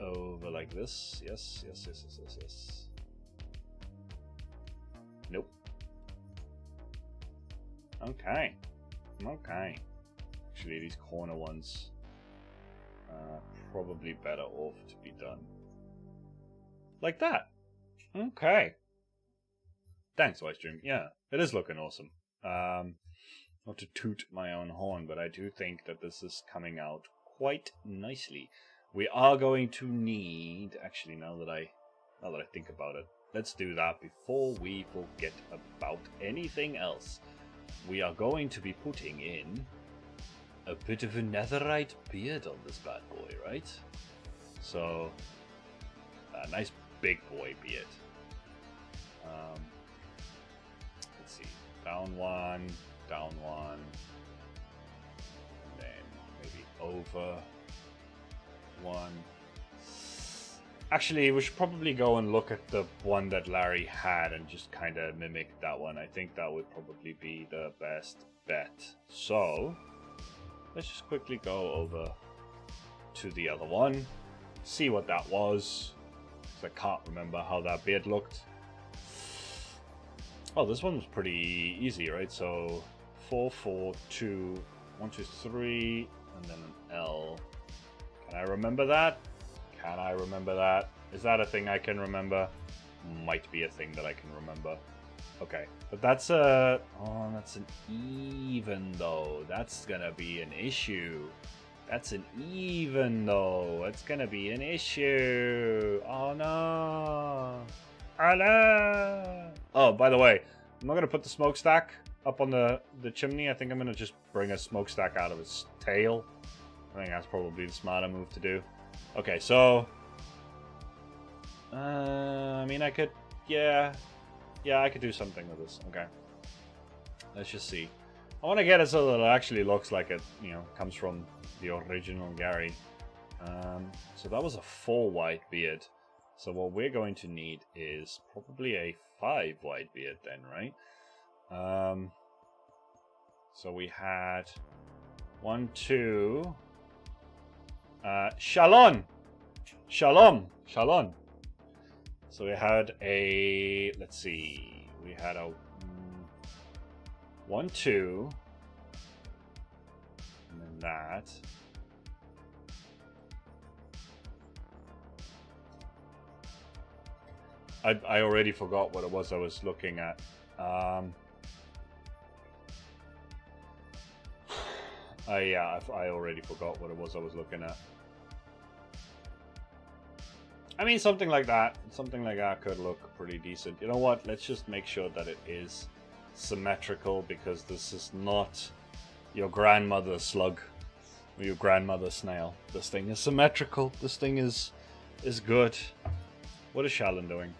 over like this. Yes. Nope. Okay. Actually, these corner ones are probably better off to be done like that. Okay. Thanks, Livestream. Yeah, it is looking awesome. Not to toot my own horn, but I do think that this is coming out quite nicely. We are going to need, actually, now that I think about it, let's do that before we forget about anything else. We are going to be putting in a bit of a netherite beard on this bad boy, right? So, a nice big boy beard. Let's see, down one, and then maybe over one. Actually, we should probably go and look at the one that Larry had and just kind of mimic that one. I think that would probably be the best bet. So, let's just quickly go over to the other one, see what that was, because I can't remember how that beard looked. Oh, this one was pretty easy, right? So 4, 4, 2, 1, 2, 3, and then an L. Can I remember that? Is that a thing I can remember? Might be a thing that I can remember. Okay, but that's a... Oh, that's an even though. That's gonna be an issue. That's an even though. It's gonna be an issue. Oh no. Oh no. Oh, by the way, I'm not gonna put the smokestack up on the chimney. I think I'm gonna just bring a smokestack out of its tail. I think that's probably the smarter move to do. Okay, so... I mean, I could... Yeah, I could do something with this. Okay. Let's just see. I want to get it so that it actually looks like it, you know, comes from the original Gary. So that was a 4 white beard. So what we're going to need is probably a 5 white beard then, right? So we had 1, 2. Shalom. Shalom. Shalom. So we had a, let's see, we had a 1, 2, and then that. I already forgot what it was I was looking at. Yeah, I already forgot what it was I was looking at. I mean, something like that could look pretty decent. You know what? Let's just make sure that it is symmetrical, because this is not your grandmother's slug or your grandmother's snail. This thing is symmetrical. This thing is good. What is Shalon doing?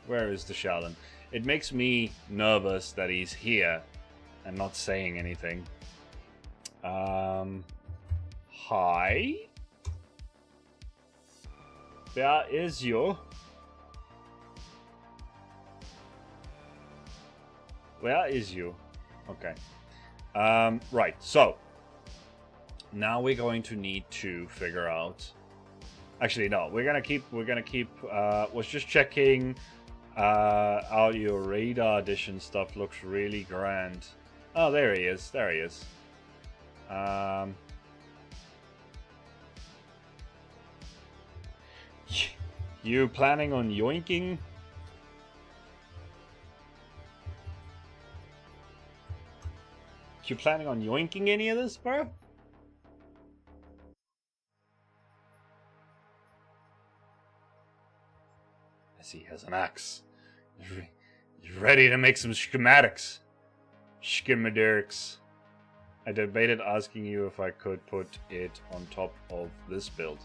Where is the Shalon? It makes me nervous that he's here and not saying anything. Hi? Where is you? Where is you? Okay. Right, so now we're going to need to figure out. Actually, no, we're gonna keep was just checking out your radar edition stuff. Looks really grand. Oh, there he is. There he is. You planning on yoinking? You planning on yoinking any of this, bro? I see he has an axe. He's ready to make some schematics. Schematics. I debated asking you if I could put it on top of this build.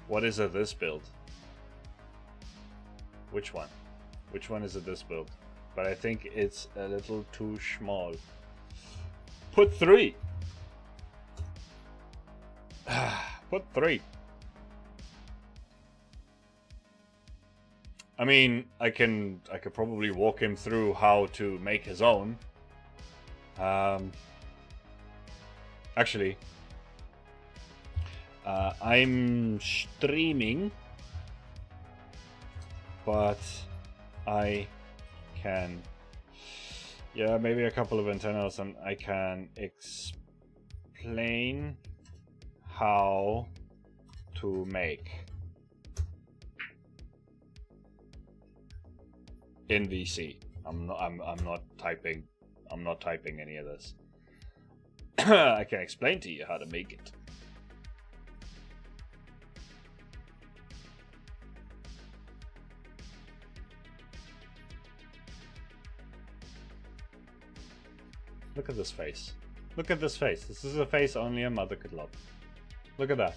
What is it, this build? Which one? Which one is it, this build? But I think it's a little too small. Put 3. Put 3. I mean, I could probably walk him through how to make his own. Actually, I'm streaming, but I can, yeah, maybe a couple of antennas, and I can explain how to make in VC. I'm not typing any of this. I can explain to you how to make it. Look at this face. Look at this face. This is a face only a mother could love. Look at that.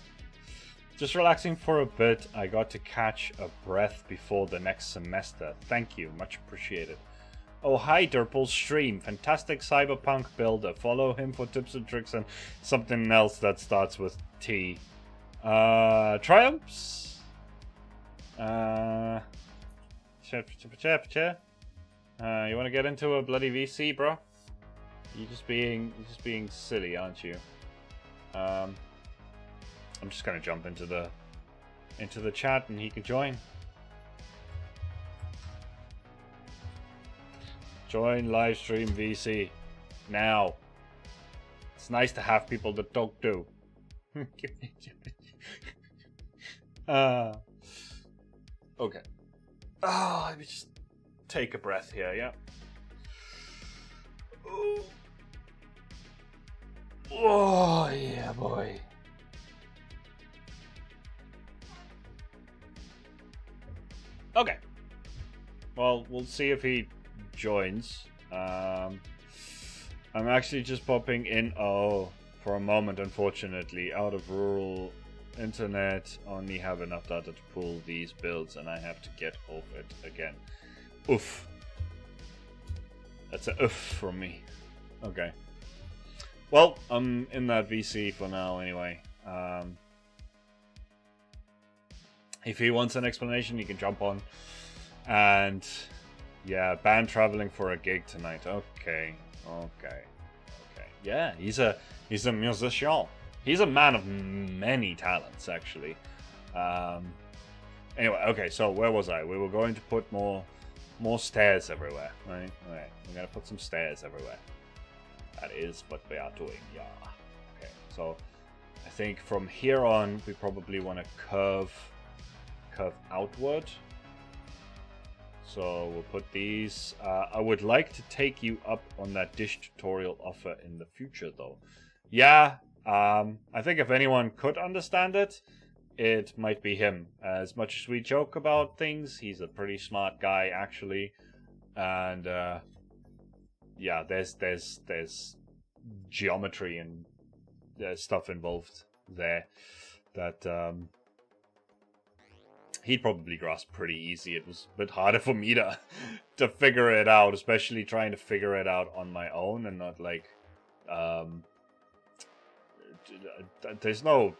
Just relaxing for a bit. I got to catch a breath before the next semester. Thank you. Much appreciated. Oh, hi, Derpol stream. Fantastic cyberpunk builder. Follow him for tips and tricks and something else that starts with T. Triumphs? You want to get into a bloody VC, bro? You're just being silly, aren't you? I'm just gonna jump into the chat and he can join. Join Livestream VC now. It's nice to have people to talk to. Okay. Oh, let me just take a breath here, yeah. Oh, yeah, boy. Okay. Well, we'll see if he joins. I'm actually just popping in, for a moment, unfortunately, out of rural internet. Only have enough data to pull these builds, and I have to get off it again. Oof. That's a oof from me. Okay. Well, I'm in that VC for now anyway. If he wants an explanation, he can jump on. And yeah, band traveling for a gig tonight. Okay. Yeah, he's a musician. He's a man of many talents, actually. Anyway, okay, so where was I? We were going to put more stairs everywhere, right? Alright, we're gonna put some stairs everywhere. That is what we are doing, yeah. Okay, so I think from here on, we probably want to curve outward. So we'll put these. I would like to take you up on that dish tutorial offer in the future, though. Yeah, I think if anyone could understand it, it might be him. As much as we joke about things, he's a pretty smart guy, actually. And yeah, there's geometry and stuff involved there that he'd probably grasp pretty easy. It was a bit harder for me to figure it out, especially trying to figure it out on my own and not like there's no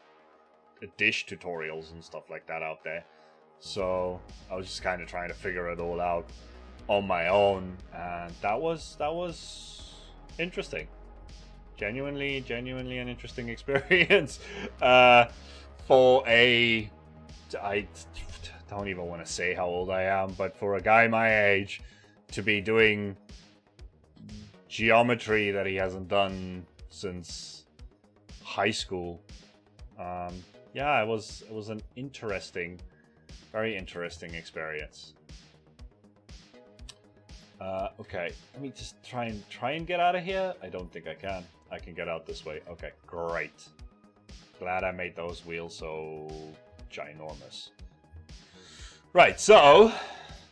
dish tutorials and stuff like that out there. So I was just kind of trying to figure it all out on my own, and that was interesting. Genuinely an interesting experience. For a... I don't even want to say how old I am, but for a guy my age to be doing geometry that he hasn't done since high school, yeah, it was an interesting, very interesting experience. Okay, let me just try and get out of here. I don't think I can. I can get out this way. Okay, great. Glad I made those wheels so ginormous. Right, so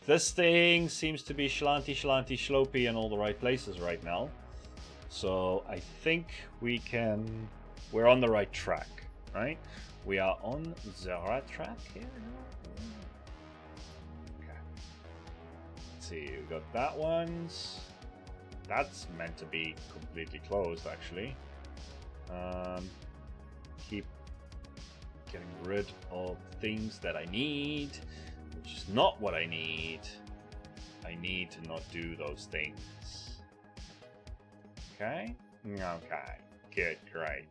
this thing seems to be schlanty, schlopey in all the right places right now. So I think we're on the right track, right? We are on the right track here. Okay. Let's see, we got that one. That's meant to be completely closed, actually. Keep getting rid of things that I need, which is not what I need. I need to not do those things. Okay? Okay. Good, great.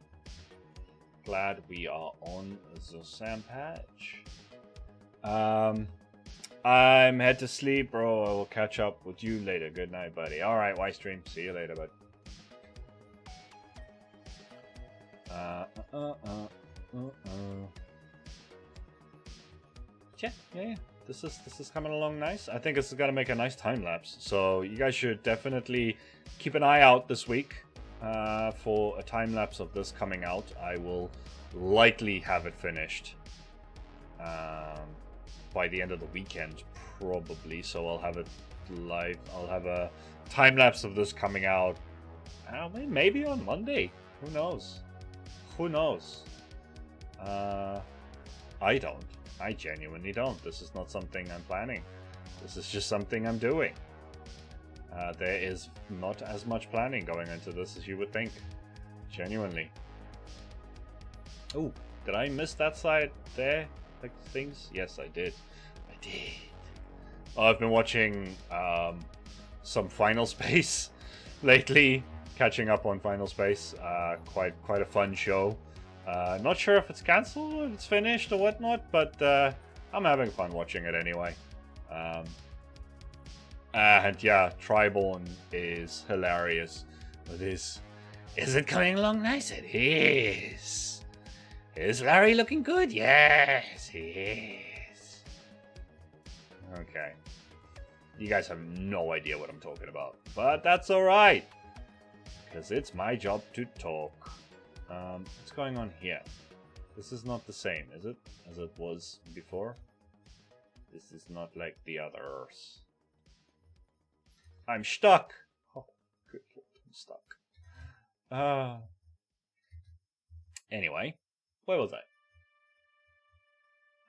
Glad we are on the same patch. I'm head to sleep, bro. I will catch up with you later. Good night, buddy. Alright, Livestream. See you later, bud. Yeah. This is coming along nice. I think this is gonna make a nice time lapse. So you guys should definitely keep an eye out this week for a time lapse of this coming out. I will likely have it finished by the end of the weekend, probably. So I'll have it live. I'll have a time lapse of this coming out. Maybe on Monday. Who knows? Who knows? I don't. I genuinely don't. This is not something I'm planning. This is just something I'm doing. There is not as much planning going into this as you would think. Genuinely. Oh, did I miss that side there? Like things? Yes, I did. I did. Oh, I've been watching some Final Space lately. Catching up on Final Space. Quite a fun show. Not sure if it's cancelled or if it's finished or whatnot, but I'm having fun watching it anyway. And yeah, Triborn is hilarious. Is it coming along nice? It is. Is Larry looking good? Yes, he is. Okay. You guys have no idea what I'm talking about, but that's alright. Because it's my job to talk. What's going on here? This is not the same, is it? As it was before? This is not like the others. I'm stuck! Oh, good lord, I'm stuck. Anyway, where was I?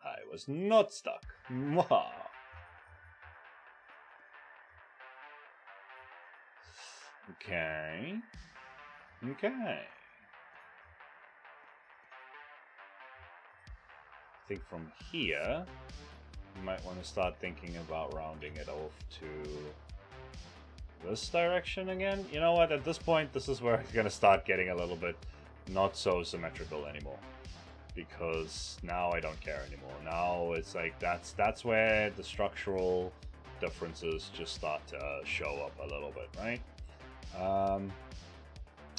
I was not stuck. Mwah. Okay. Okay. I think from here, you might want to start thinking about rounding it off to this direction again. You know what? At this point, this is where it's going to start getting a little bit not so symmetrical anymore. Because now I don't care anymore. Now it's like that's where the structural differences just start to show up a little bit, right?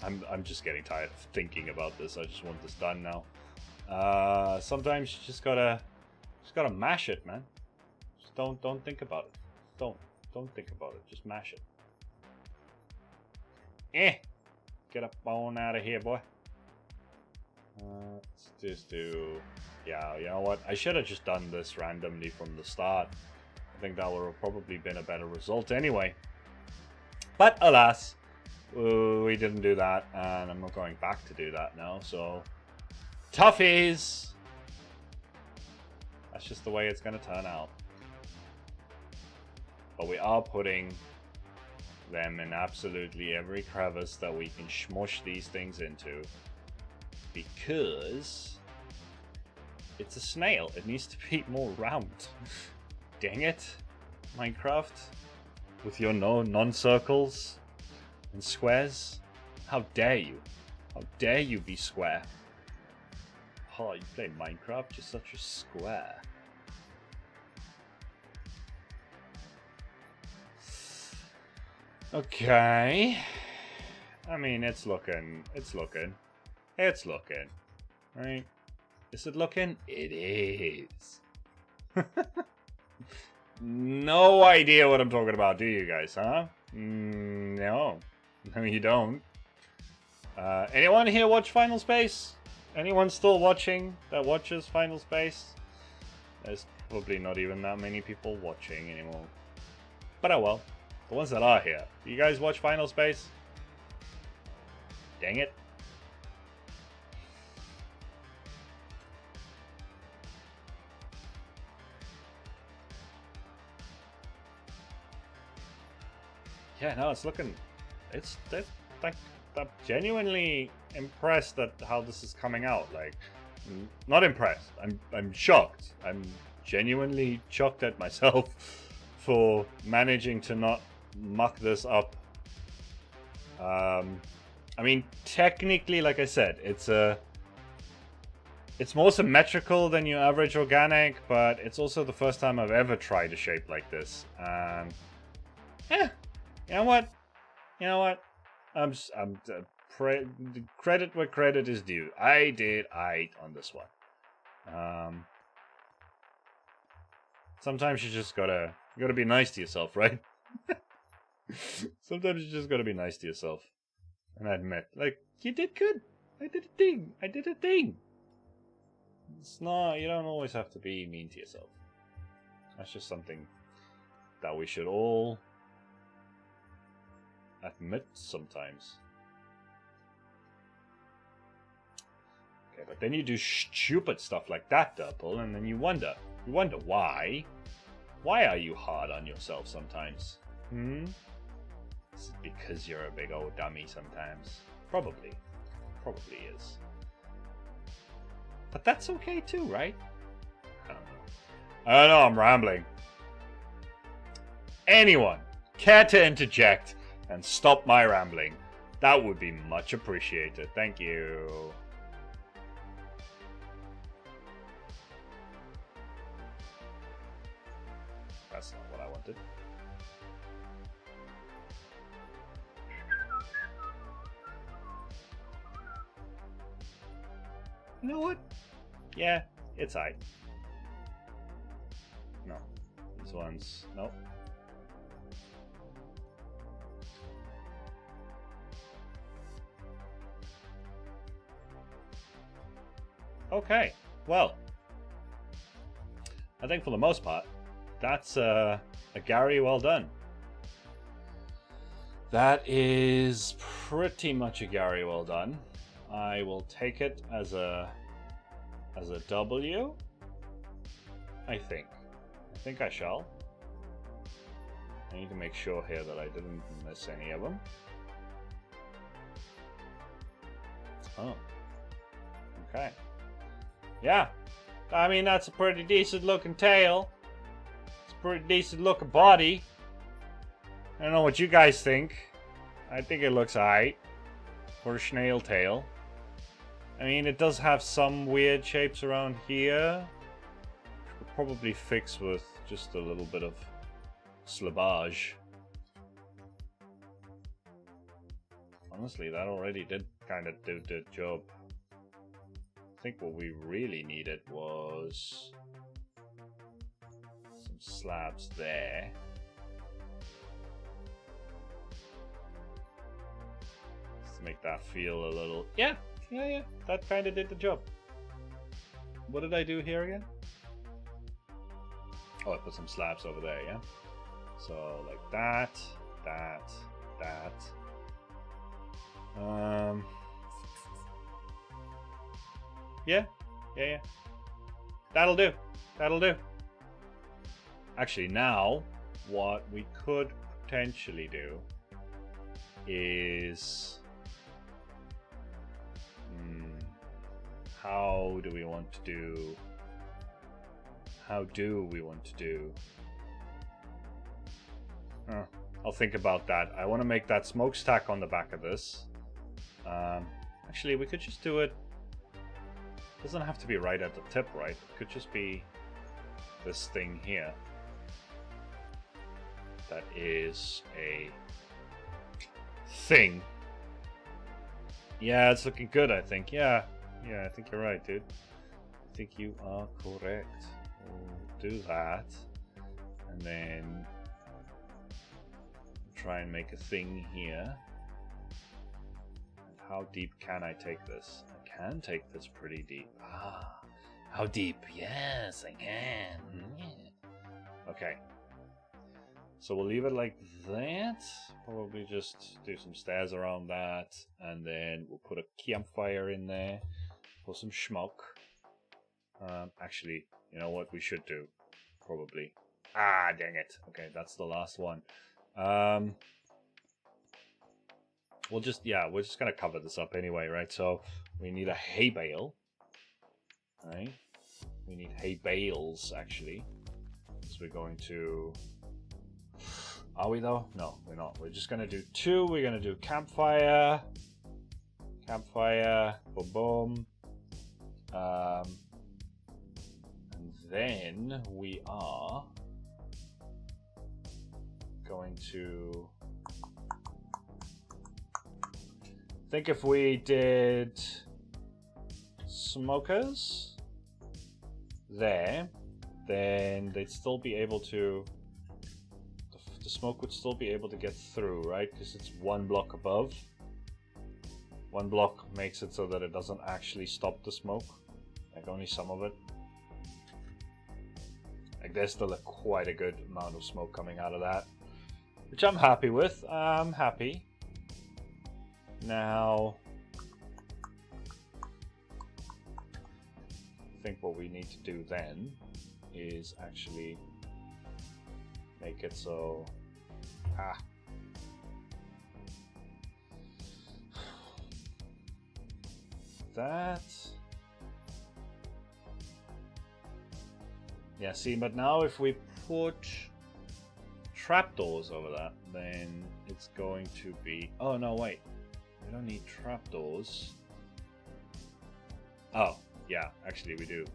I'm just getting tired of thinking about this. I just want this done now. Sometimes you just gotta mash it, man. Just don't think about it. Don't think about it. Just mash it. Get up on out of here, boy. Let's just do... Yeah, you know what? I should have just done this randomly from the start. I think that would have probably been a better result anyway. But alas, we didn't do that, and I'm not going back to do that now, so... Toughies! That's just the way it's going to turn out. But we are putting them in absolutely every crevice that we can smush these things into. Because it's a snail. It needs to be more round. Dang it, Minecraft. With your non-circles and squares. How dare you? How dare you be square? Oh, you play Minecraft? You're such a square. Okay. I mean, it's looking. Right? Is it looking? It is. No idea what I'm talking about, do you guys, huh? No. No, you don't. Anyone here watch Final Space? Anyone still watching that watches Final Space? There's probably not even that many people watching anymore. But oh well. The ones that are here. Do you guys watch Final Space? Dang it. Yeah, no, it's looking... like, I'm genuinely impressed at how this is coming out. Like, not impressed. I'm shocked. I'm genuinely shocked at myself for managing to not muck this up. I mean, technically, like I said, it's more symmetrical than your average organic, but it's also the first time I've ever tried a shape like this. You know what? Credit where credit is due. I did aight on this one. Sometimes you just gotta be nice to yourself, right? Sometimes you just gotta be nice to yourself and admit, like, you did good. I did a thing. It's not. You don't always have to be mean to yourself. That's just something that we should all admit sometimes. Okay, but then you do stupid stuff like that, Derpol, and then you wonder why. Why are you hard on yourself sometimes? Is it because you're a big old dummy sometimes? Probably is. But that's okay too, right? I don't know, I'm rambling. Anyone care to interject and stop my rambling? That would be much appreciated. Thank you. That's not what I wanted. You know what? Yeah, it's aight. No. This one's... Nope. Okay, well, I think for the most part, that's a Gary well done. That is pretty much a Gary well done. I will take it as a W. I think I shall. I need to make sure here that I didn't miss any of them. Oh. Okay. Yeah. I mean, that's a pretty decent looking tail. It's a pretty decent looking body. I don't know what you guys think. I think it looks alright for a snail tail. I mean, it does have some weird shapes around here. Which we'll probably fix with just a little bit of slabage. Honestly, that already did kind of do the job. I think what we really needed was some slabs there. Just to make that feel a little... Yeah, that kind of did the job. What did I do here again? Oh, I put some slabs over there, yeah? So, like that. Yeah. That'll do. Actually, now, what we could potentially do is... How do we want to do... I'll think about that. I want to make that smokestack on the back of this. Actually, we could just do it. Doesn't have to be right at the tip, right? It could just be this thing here. That is a thing. Yeah, it's looking good, I think. Yeah, I think you're right, dude. I think you are correct. We'll do that. And then try and make a thing here. How deep can I take this? I can take this pretty deep. Ah, how deep? Yes, I can. Okay. So we'll leave it like that. Probably just do some stairs around that. And then we'll put a campfire in there. For some smoke. Actually, you know what we should do? Probably. Ah, dang it. Okay, that's the last one. We're just gonna cover this up anyway, right? So we need a hay bale, right? We need hay bales actually. So we're going to. Are we though? No, we're not. We're just gonna do two. We're gonna do campfire, boom, boom. And then we are going to. I think if we did smokers there, then they'd still be able to, the smoke would still be able to get through, right? Because it's one block above. One block makes it so that it doesn't actually stop the smoke, like only some of it. Like there's still quite a good amount of smoke coming out of that, which I'm happy with. I'm happy. Now, I think what we need to do then is actually make it so that, yeah, see, but now if we put trapdoors over that, then it's going to be, oh no, wait. We don't need trapdoors. Oh, yeah, actually we do.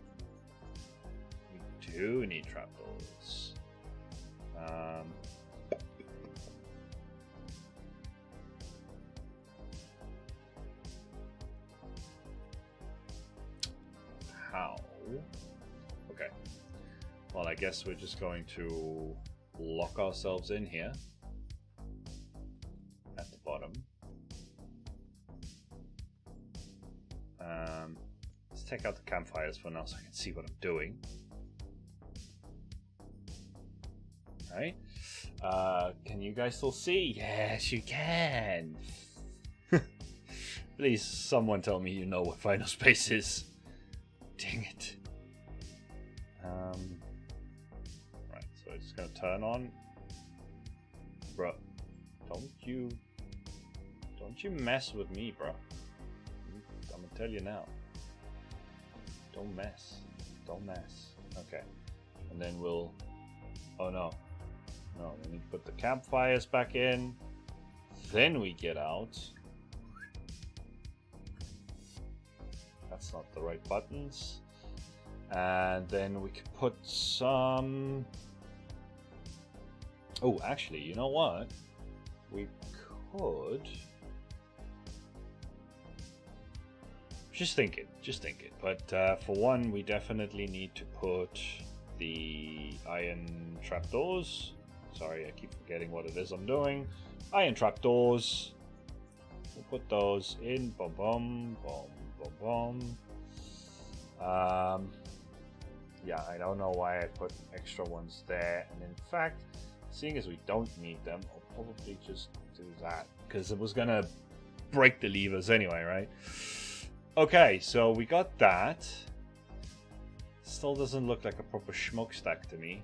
We do need trapdoors. How? Okay. Well, I guess we're just going to lock ourselves in here at the bottom. Let's take out the campfires for now so I can see what I'm doing. Right? Can you guys still see? Yes, you can. Please, someone tell me you know what Final Space is. Dang it. Right, so it's just gonna turn on. Bruh, don't you mess with me, bruh. tell you now. Don't mess. Don't mess. Okay. And then we'll... Oh no. No, we need to put the campfires back in. Then we get out. That's not the right buttons. And then we could put some... Oh, actually, you know what? We could... Just thinking. But for one, we definitely need to put the iron trapdoors. Sorry, I keep forgetting what it is I'm doing. Iron trapdoors. We'll put those in. Boom, boom, boom, boom, boom. Yeah, I don't know why I put extra ones there. And in fact, seeing as we don't need them, I'll probably just do that. Because it was going to break the levers anyway, right? Okay, so we got that. Still doesn't look like a proper smokestack to me.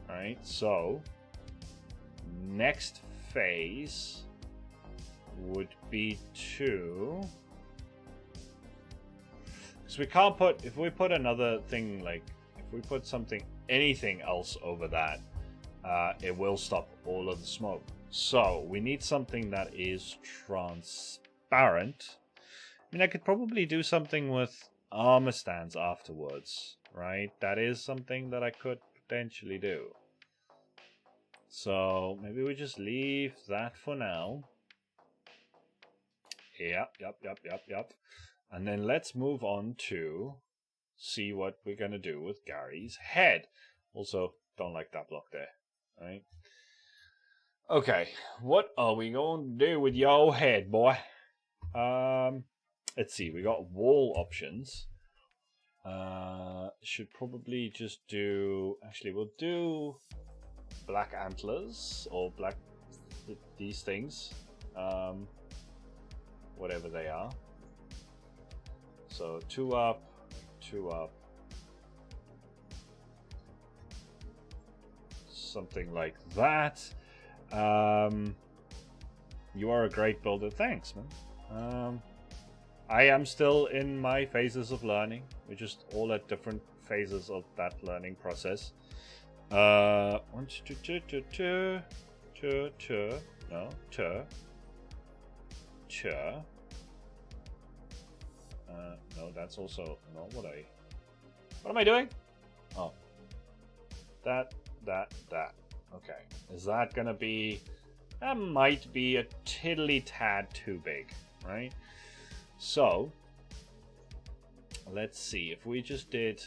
Alright, so next phase would be to... Because we can't put... If we put another thing, like... If we put something, anything else over that, it will stop all of the smoke. So we need something that is transparent. I mean, I could probably do something with armor stands afterwards, right? That is something that I could potentially do. So maybe we just leave that for now. Yep. And then let's move on to see what we're going to do with Gary's head. Also, don't like that block there, right? Okay, what are we going to do with your head, boy? Let's see, we got wall options. Should probably just do... Actually, we'll do black antlers, or black... these things. Whatever they are. So, 2 up, 2 up. Something like that. You are a great builder. Thanks, man. I am still in my phases of learning. We're just all at different phases of that learning process. No, no, that's also not what I... What am I doing? Oh. That. Okay. Is that gonna be... That might be a tiddly tad too big, right? So, let's see, if we just did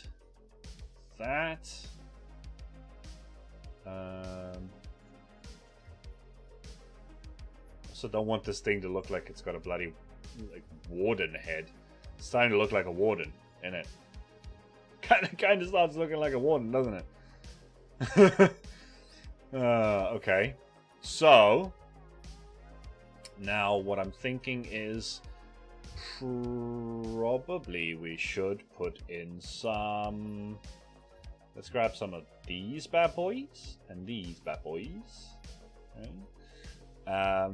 that, also don't want this thing to look like it's got a bloody like warden head. It's starting to look like a warden, isn't it? Kind of starts looking like a warden, doesn't it? Okay, so now what I'm thinking is probably we should put in some... Let's grab some of these bad boys and these bad boys. Right?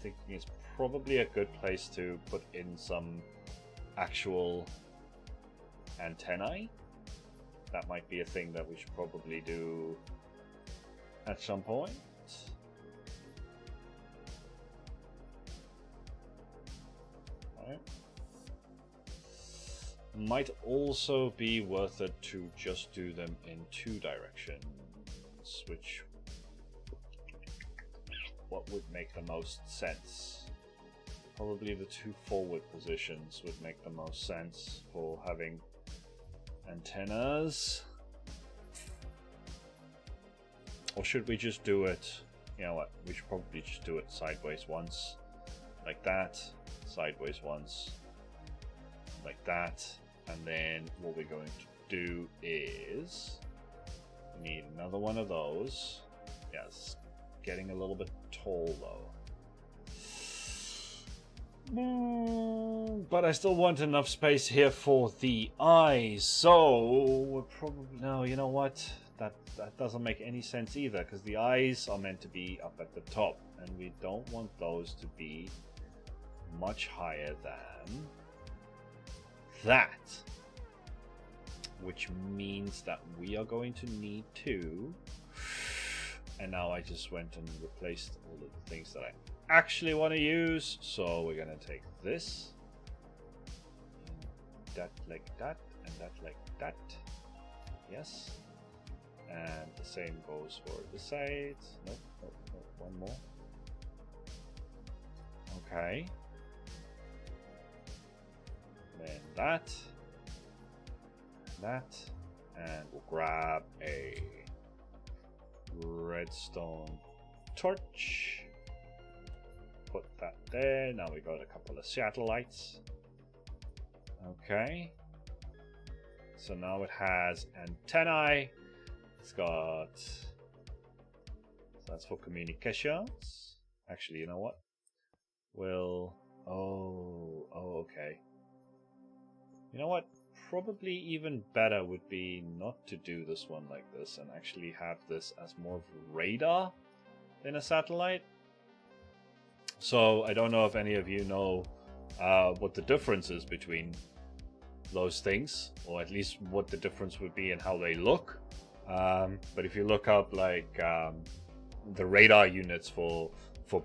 Thinking it's probably a good place to put in some actual antennae. That might be a thing that we should probably do at some point. Might also be worth it to just do them in 2 directions, which what would make the most sense? Probably the 2 forward positions would make the most sense for having antennas. Or should we just do it, you know what, we should probably just do it sideways once, like that, sideways once, like that. And then what we're going to do is we need another one of those. Yes, getting a little bit tall though. But I still want enough space here for the eyes. So we're probably... No, you know what? That doesn't make any sense either, because the eyes are meant to be up at the top. And we don't want those to be much higher than that. Which means that we are going to need to... And now I just went and replaced all of the things that I actually want to use. So we're going to take this. That like that. And that like that. Yes. And the same goes for this side. Nope, nope, nope. One more. Okay. Then that. That. And we'll grab a redstone torch. Put that there. Now we got a couple of satellites. Okay. So now it has antennae. It's got... So that's for communications. Actually, you know what? We'll... Oh, okay. You know what? Probably even better would be not to do this one like this and actually have this as more of a radar than a satellite. So I don't know if any of you know what the difference is between those things, or at least what the difference would be in how they look. But if you look up like the radar units for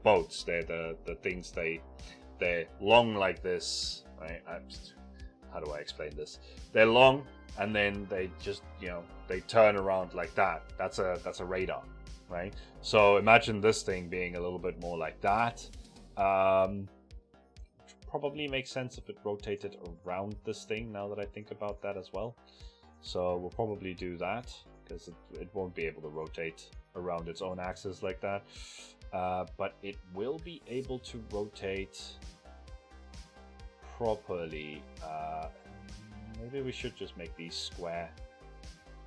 boats, they're the things they're long like this, right? How do I explain this? They're long, and then they just, you know, they turn around like that. That's a radar, right? So imagine this thing being a little bit more like that. Probably makes sense if it rotated around this thing, now that I think about that as well. So we'll probably do that, because it won't be able to rotate around its own axis like that. But it will be able to rotate properly. Maybe we should just make these square,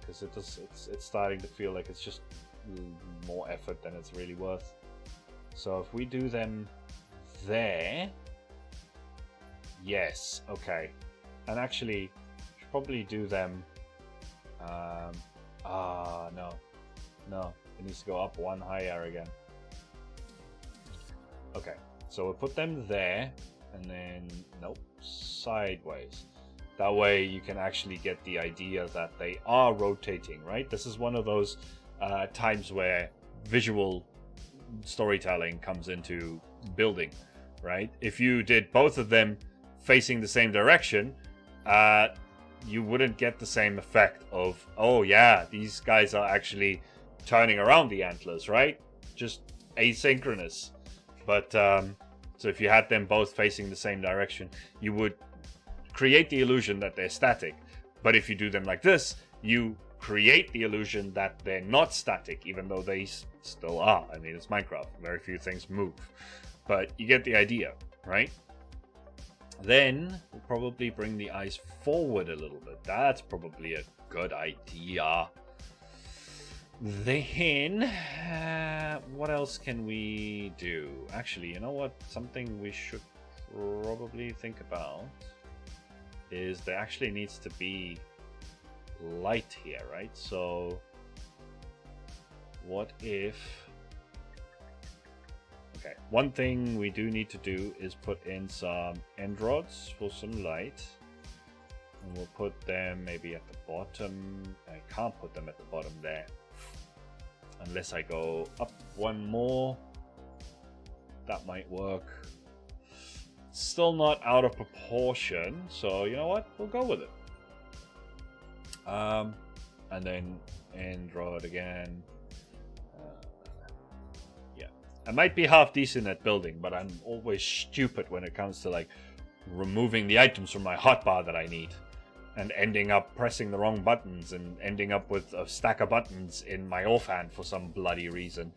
because it's starting to feel like it's just more effort than it's really worth. So if we do them there, yes, okay. And actually should probably do them no, it needs to go up one higher again. Okay, so we'll put them there, and then nope, sideways. That way you can actually get the idea that they are rotating, right? This is one of those times where visual storytelling comes into building, right? If you did both of them facing the same direction, you wouldn't get the same effect of, oh yeah, these guys are actually turning around the antlers, right? Just asynchronous. But so if you had them both facing the same direction, you would create the illusion that they're static. But if you do them like this, you create the illusion that they're not static, even though they still are. I mean, it's Minecraft. Very few things move. But you get the idea, right? Then we'll probably bring the eyes forward a little bit. That's probably a good idea. Then, what else can we do? Actually, you know what? Something we should probably think about is there actually needs to be light here, right? So, what if... Okay, one thing we do need to do is put in some end rods for some light. And we'll put them maybe at the bottom. I can't put them at the bottom there, unless I go up one more. That might work. Still not out of proportion, so you know what? We'll go with it. And then end rod again. Yeah, I might be half decent at building, but I'm always stupid when it comes to like removing the items from my hotbar that I need, and ending up pressing the wrong buttons and ending up with a stack of buttons in my offhand for some bloody reason.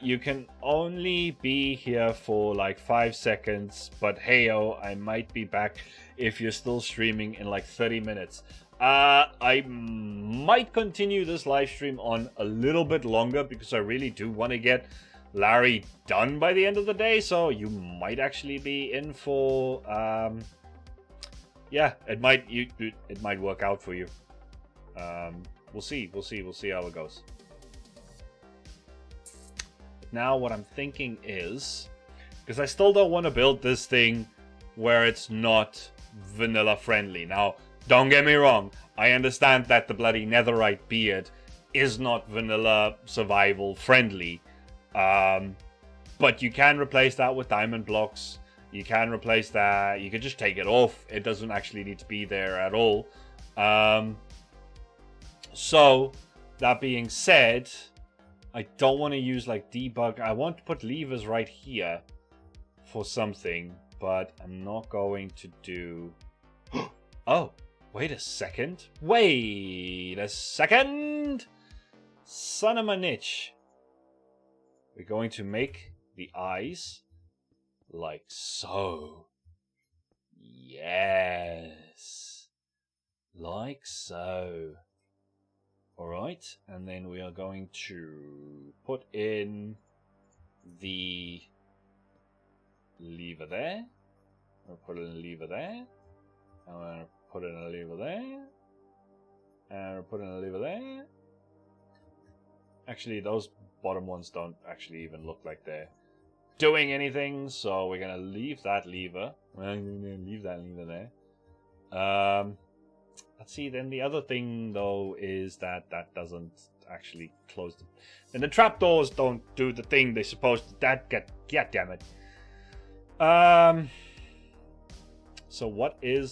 You can only be here for like 5 seconds, but heyo, I might be back if you're still streaming in like 30 minutes. I might continue this live stream on a little bit longer because I really do want to get Larry done by the end of the day, so you might actually be in for yeah, it might work out for you. We'll see how it goes. Now what I'm thinking is, Because I still don't want to build this thing where it's not vanilla friendly. Now, don't get me wrong. I understand that the bloody netherite beard is not vanilla survival friendly. But you can replace that with diamond blocks. You can replace that. You can just take it off. It doesn't actually need to be there at all. So, that being said, I don't want to use like debug. I want to put levers right here for something, but I'm not going to do... Oh, wait a second. Wait a second. Son of a niche. We're going to make the eyes like so. Yes. Like so. Alright, and then we are going to put in the lever there. We'll put in a lever there. And we're going to put in a lever there. And we'll put in a lever there. Actually, those bottom ones don't actually even look like they're doing anything, so we're going to leave that lever. We're going to leave that lever there. Let's see, then the other thing, though, is that that doesn't actually close them. And the trapdoors don't do the thing they're supposed to. God damn it. So what are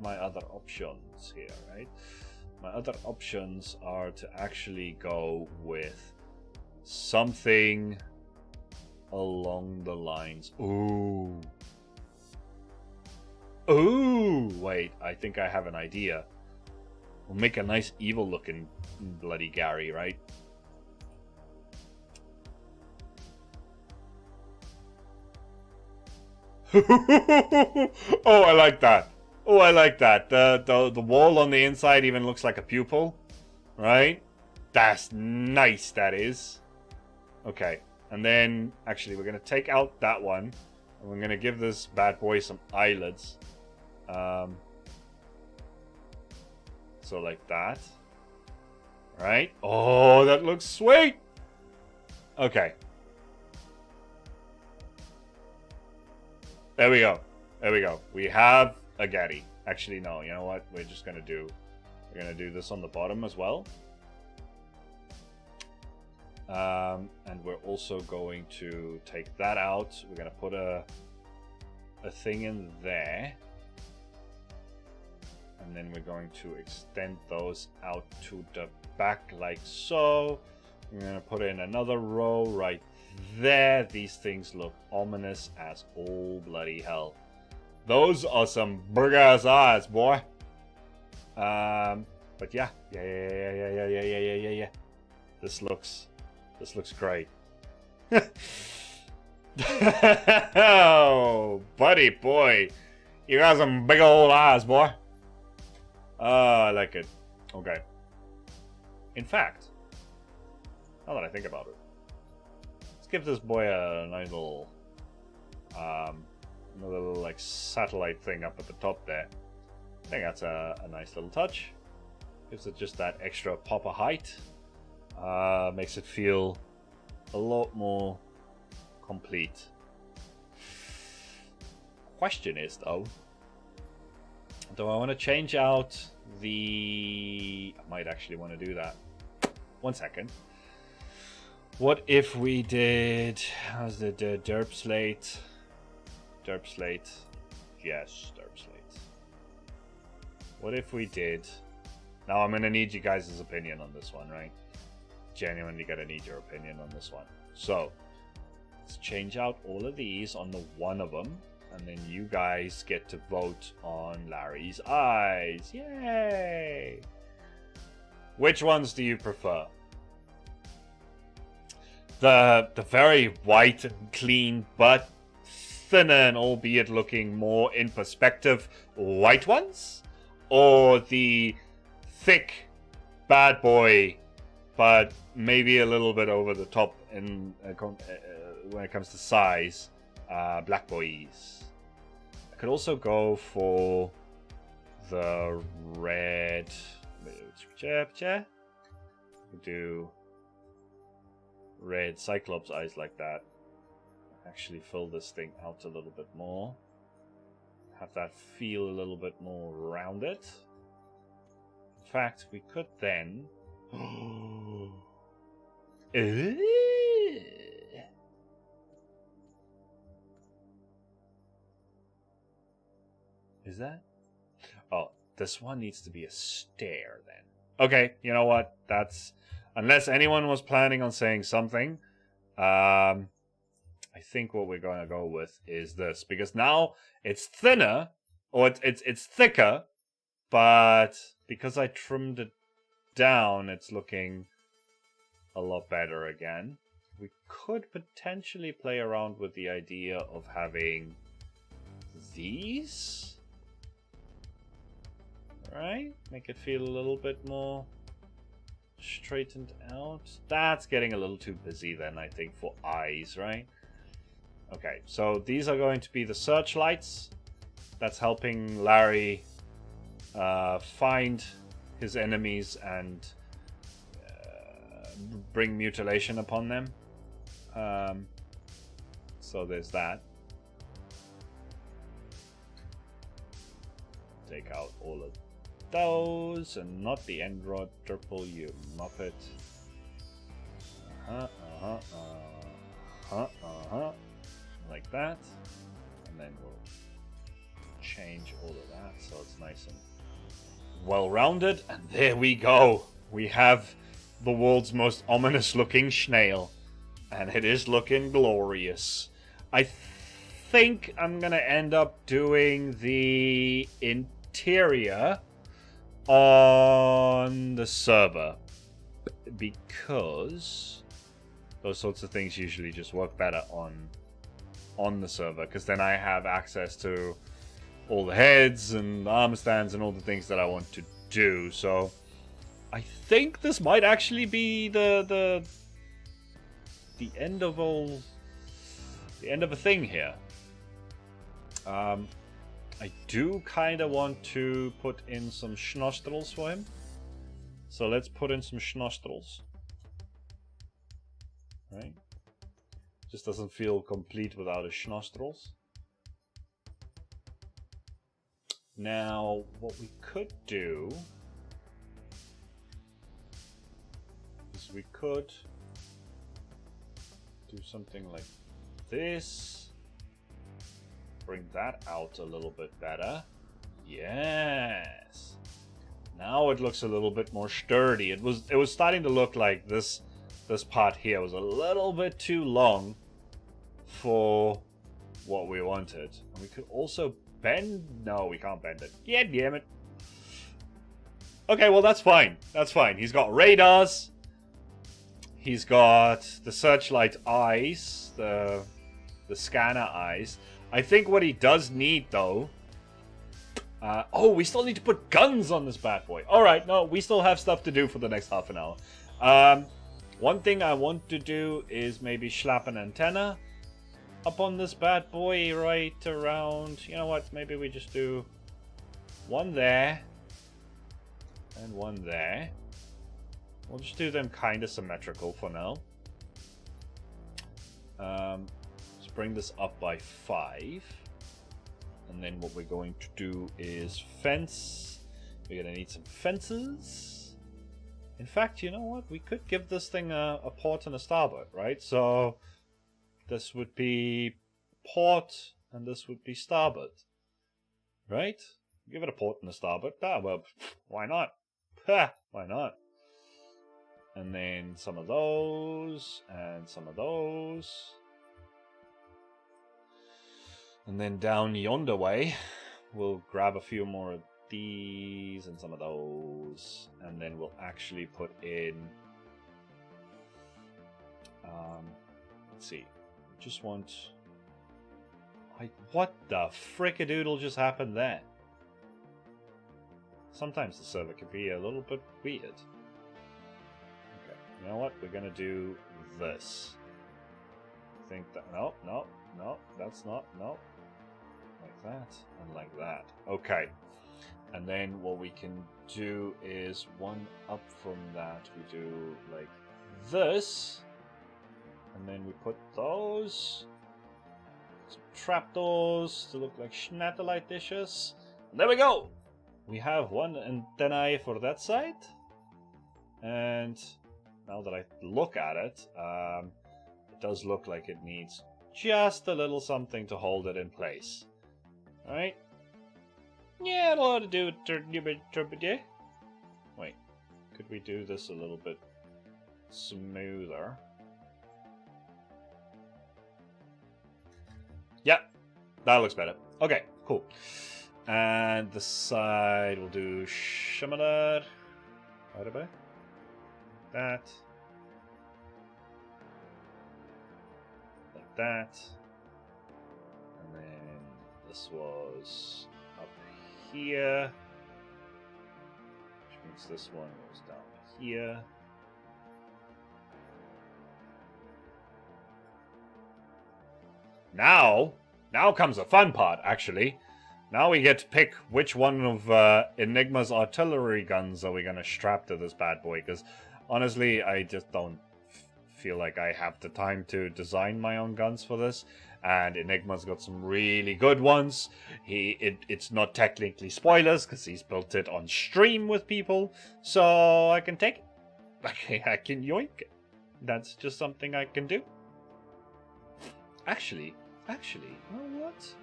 my other options here, right? My other options are to actually go with something along the lines. Ooh. Ooh, wait, I think I have an idea. We'll make a nice evil looking bloody Gary, right? Oh, I like that. Oh, I like that. The wall on the inside even looks like a pupil, right? That's nice, that is. Okay, and then actually we're going to take out that one. And we're going to give this bad boy some eyelids. So like that. Right? Oh, that looks sweet! Okay. There we go. There we go. We have a Gaddy. Actually, no. You know what? We're just going to do... We're going to do this on the bottom as well. And we're also going to take that out. We're going to put a thing in there. And then we're going to extend those out to the back like so. We're going to put in another row right there. These things look ominous as all bloody hell. Those are some big ass eyes, boy. But yeah. Yeah. This looks great. Oh, buddy boy. You got some big old eyes, boy. I like it. Okay. In fact, now that I think about it, let's give this boy a nice little, another little like satellite thing up at the top there. I think that's a nice little touch. Gives it just that extra pop of height. Makes it feel a lot more complete. Question is though, do I want to change out the... I might actually want to do that. 1 second. What if we did... How's the derp slate? Derp slate. Yes, derp slate. What if we did... Now I'm going to need you guys' opinion on this one, right? Genuinely going to need your opinion on this one. So, let's change out all of these on the one of them. And then you guys get to vote on Larry's eyes. Yay! Which ones do you prefer? The very white and clean, but thinner and albeit looking more in perspective white ones? Or the thick bad boy, but maybe a little bit over the top in when it comes to size, black boys? I could also go for the red. Do red Cyclops eyes like that. Actually fill this thing out a little bit more. Have that feel a little bit more rounded. In fact, we could then... Is that? Oh, this one needs to be a stair then. Okay, you know what? That's... Unless anyone was planning on saying something, I think what we're going to go with is this. Because now it's thinner, or it's thicker, but because I trimmed it down, it's looking a lot better again. We could potentially play around with the idea of having these. Right? Make it feel a little bit more straightened out. That's getting a little too busy then, I think, for eyes, right? Okay, so these are going to be the searchlights. That's helping Larry find his enemies and bring mutilation upon them. So there's that. Take out all of those, and not the end rod, Derpol, you muppet. Like that. And then we'll change all of that so it's nice and well-rounded. And there we go. We have the world's most ominous looking snail. And it is looking glorious. I think I'm going to end up doing the interior on the server, because those sorts of things usually just work better on the server, because then I have access to all the heads and armor stands and all the things that I want to do. So I think this might actually be the end of a thing here. I do kind of want to put in some Nostrils for him. So let's put in some Nostrils. Right? Just doesn't feel complete without his Nostrils. Now, what we could do is we could do something like this. Bring that out a little bit better. Yes. Now it looks a little bit more sturdy. It was starting to look like this part here was a little bit too long for what we wanted. And we could also bend. No, we can't bend it. Yeah, damn it. Okay, well that's fine. That's fine. He's got radars. He's got the searchlight eyes, the scanner eyes. I think what he does need, though... oh, we still need to put guns on this bad boy. Alright, no, we still have stuff to do for the next half an hour. One thing I want to do is maybe slap an antenna up on this bad boy right around... You know what, maybe we just do one there and one there. We'll just do them kind of symmetrical for now. Bring this up by 5, and then what we're going to do is fence. We're gonna need some fences. In fact, you know what, we could give this thing a port and a starboard, right? So this would be port and this would be starboard, right? Give it a port and a starboard. Well, why not? Why not? And then some of those and some of those. And then down yonder way, we'll grab a few more of these and some of those. And then we'll actually put in... let's see. Just want... what the frickadoodle just happened there? Sometimes the server can be a little bit weird. Okay, you know what? We're gonna do this. I think that... No, that's not... No. Like that and like that. Okay. And then what we can do is one up from that. We do like this. And then we put those. Some trapdoors to look like Schnatterlight dishes. There we go! We have one antennae for that side. And now that I look at it, it does look like it needs just a little something to hold it in place. Alright? Yeah, it'll ought to do it. Wait, could we do this a little bit smoother? Yep, that looks better. Okay, cool. And the side will do similar. That. Like that. And then this was up here. Which means this one goes down here. Now comes the fun part, actually. Now we get to pick which one of Enigma's artillery guns are we going to strap to this bad boy, because honestly, I just don't feel like I have the time to design my own guns for this, and Enigma's got some really good ones. It's not technically spoilers, because he's built it on stream with people, so I can take it. I can yoink it. That's just something I can do. Actually, you know what?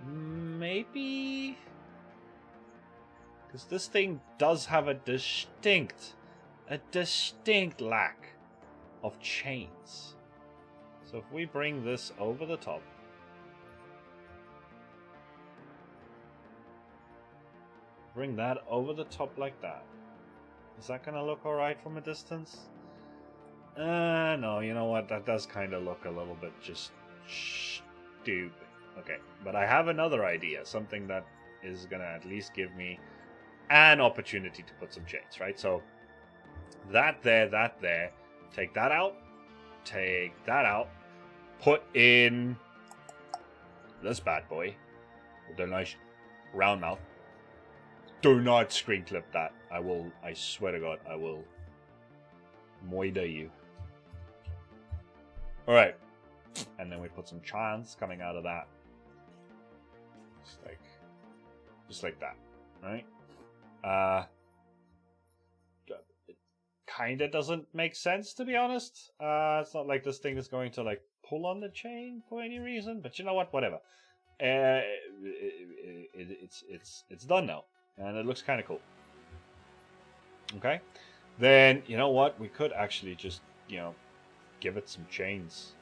Maybe... because this thing does have a distinct lack of chains. So if we bring this over the top... bring that over the top like that. Is that gonna look alright from a distance? No, you know what? That does kind of look a little bit just stupid. Okay, but I have another idea. Something that is gonna at least give me an opportunity to put some chains, right? So, that there. Take that out. Put in this bad boy with a nice round mouth. Do not screen clip that. I swear to God, I will moida you. Alright. And then we put some chains coming out of that. Just like that. Right? It kinda doesn't make sense, to be honest. It's not like this thing is going to like pull on the chain for any reason, but you know what? Whatever. It's done now. And it looks kind of cool. Okay? Then, you know what? We could actually just, give it some chains.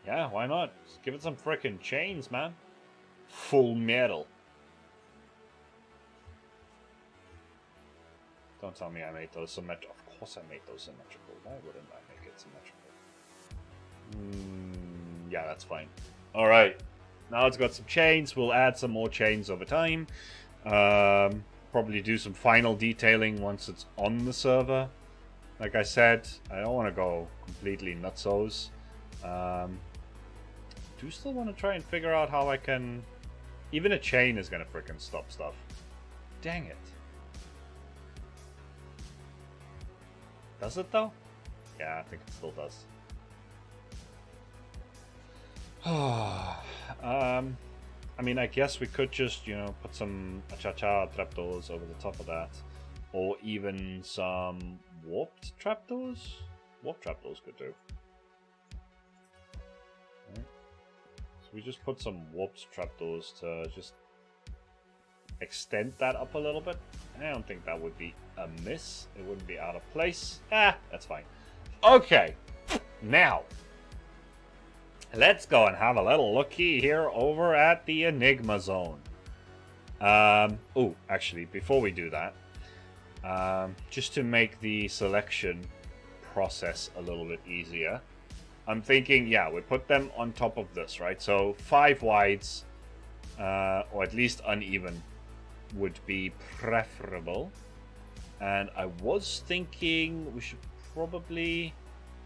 Yeah, why not? Just give it some frickin' chains, man. Full metal. Don't tell me I made those symmetrical. Of course I made those symmetrical. Why wouldn't I make it symmetrical? Yeah, that's fine. Alright. Now it's got some chains. We'll add some more chains over time. Probably do some final detailing once it's on the server. Like I said, I don't want to go completely nutsos. Do still want to try and figure out how I can... even a chain is going to frickin' stop stuff. Dang it. Does it though? Yeah, I think it still does. I mean, I guess we could just, put some cha-cha trapdoors over the top of that. Or even some warped trapdoors? Warped trapdoors could do. Right. So we just put some warped trapdoors to just extend that up a little bit. I don't think that would be amiss. It wouldn't be out of place. That's fine. Okay, now let's go and have a little looky here over at the Enigma Zone. Oh, actually, before we do that, just to make the selection process a little bit easier, I'm thinking, yeah, we put them on top of this, right? So 5 wides, or at least uneven, would be preferable. And I was thinking we should probably...